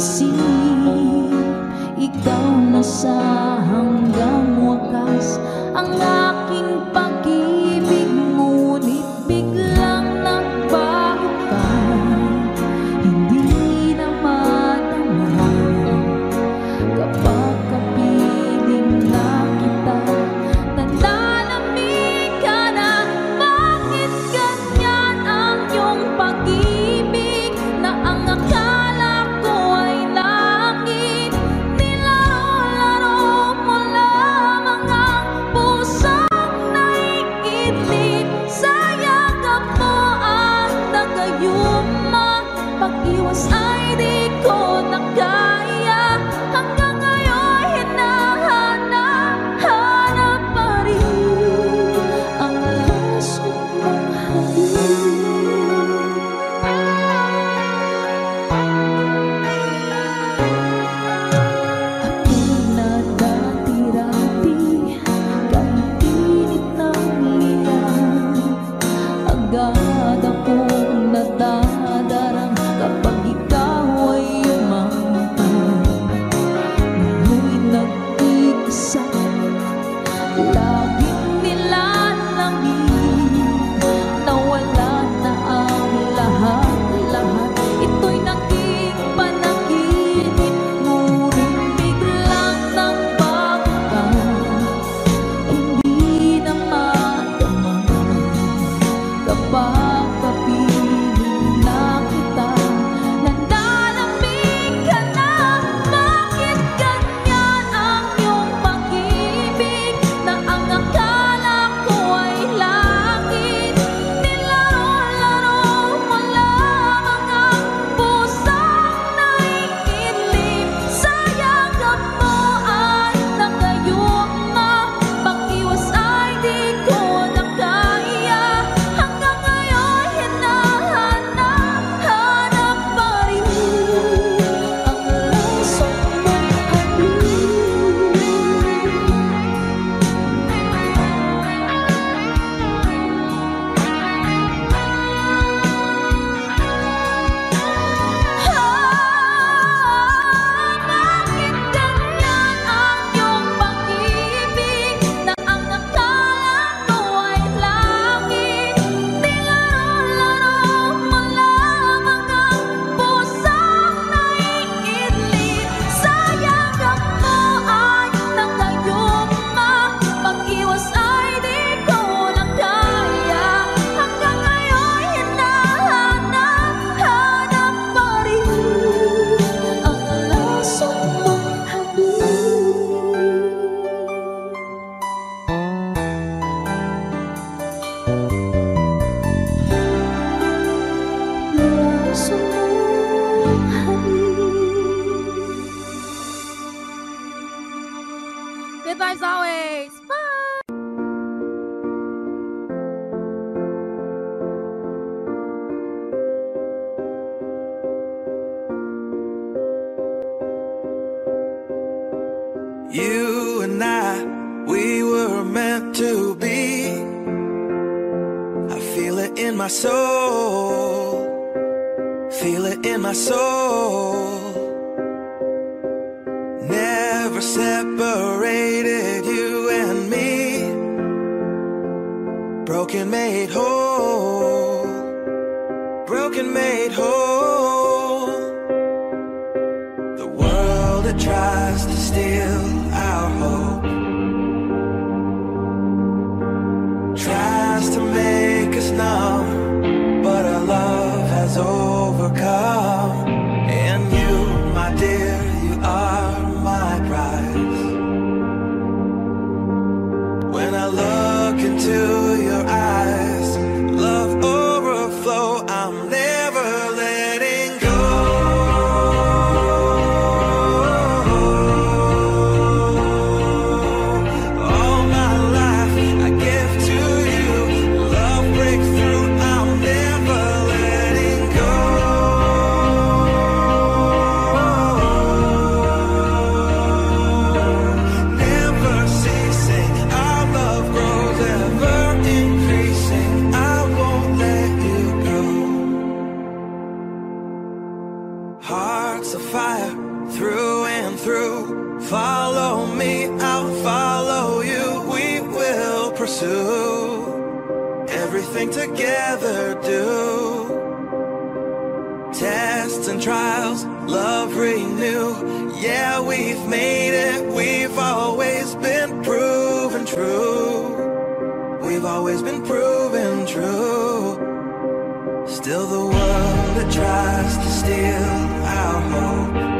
isip, ikaw na sa hanggang wakas ang aking pag-ibig, ngunit biglang nagbago ka, hindi na madama kapag kapiling na kita. Nananamig ka na, bakit ganyan ang iyong pag-ibig, na ang akala ko ay langit, nilaro-laro mo lamang ang pusong naiidlip sa yakap mo at nagayuma. Pag-iwas ay di ko na kaya, hanggang ngayon hinahanap pa rin ang laso mong Ako na dati-dati kahit init ng liyan, agad akong nadadarang kapag ikaw ay umangtang. Ngayon'y nag-iisa, laging nilalamig, nawala na ang lahat-lahat. Ito'y naging panaginip, ngunit biglang nagbago ka, hindi na madama kapag kapiling na kita. Nananamig ka na, bakit ganyan ang iyong pag-ibig, na ang akala ko ay langit, nilaro-laro mo lamang ang pusong naiidlip sa yakap mo at nagayuma. Pag-iwas ay di ko na kaya, hanggang ngayon hinahanap pa rin ang laso mong Bakit ganyan ang iyong pag-ibig, na ang akala ko ay langit, nilaro-laro mo lamang ang pusong naiidlip sa yakap mo ay nagayuma. Pag-iwas ay di ko na kaya, hanggang ngayon hinahanap pa rin ang laso mong laso mong
Good times always. Bye!
You and I, we were meant to be. I feel it in my soul. Feel it in my soul. Never separated, you and me. Broken made whole. Broken made whole. The world that tries to steal our hope tries to make us numb, but our love has overcome. And you, my dear, you are my prize. When I look into your eyes, love overflow, I'm never letting go. fire through and through. Follow me, I'll follow you. We will pursue everything together, do tests and trials, love renew. Yeah, we've made it, we've always been proven true. We've always been proven true. Still the world that tries to steal our hope,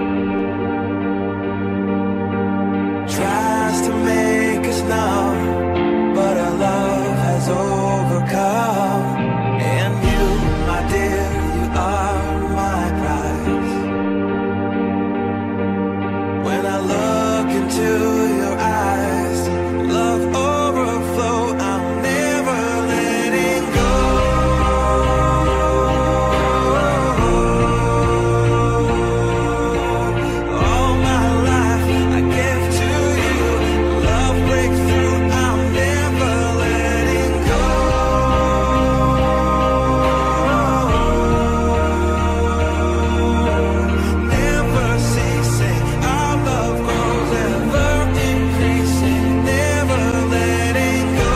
tries to make us numb, but our love has overcome. And you, my dear, you are my prize. When I look into your eyes, love overflow, I'm never letting go. All my life I give to you. Love breaks through, I'm never letting go. Never ceasing, our love grows ever increasing. Never letting go.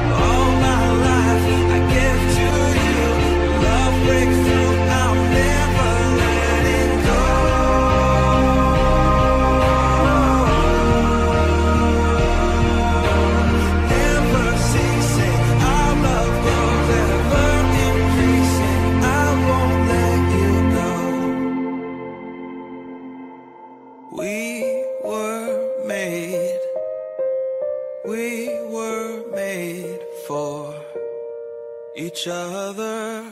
All my life I give to you. Love breaks through, I'm never letting go. Never ceasing, our love grows ever increasing. I won't let you go. We were made for each other.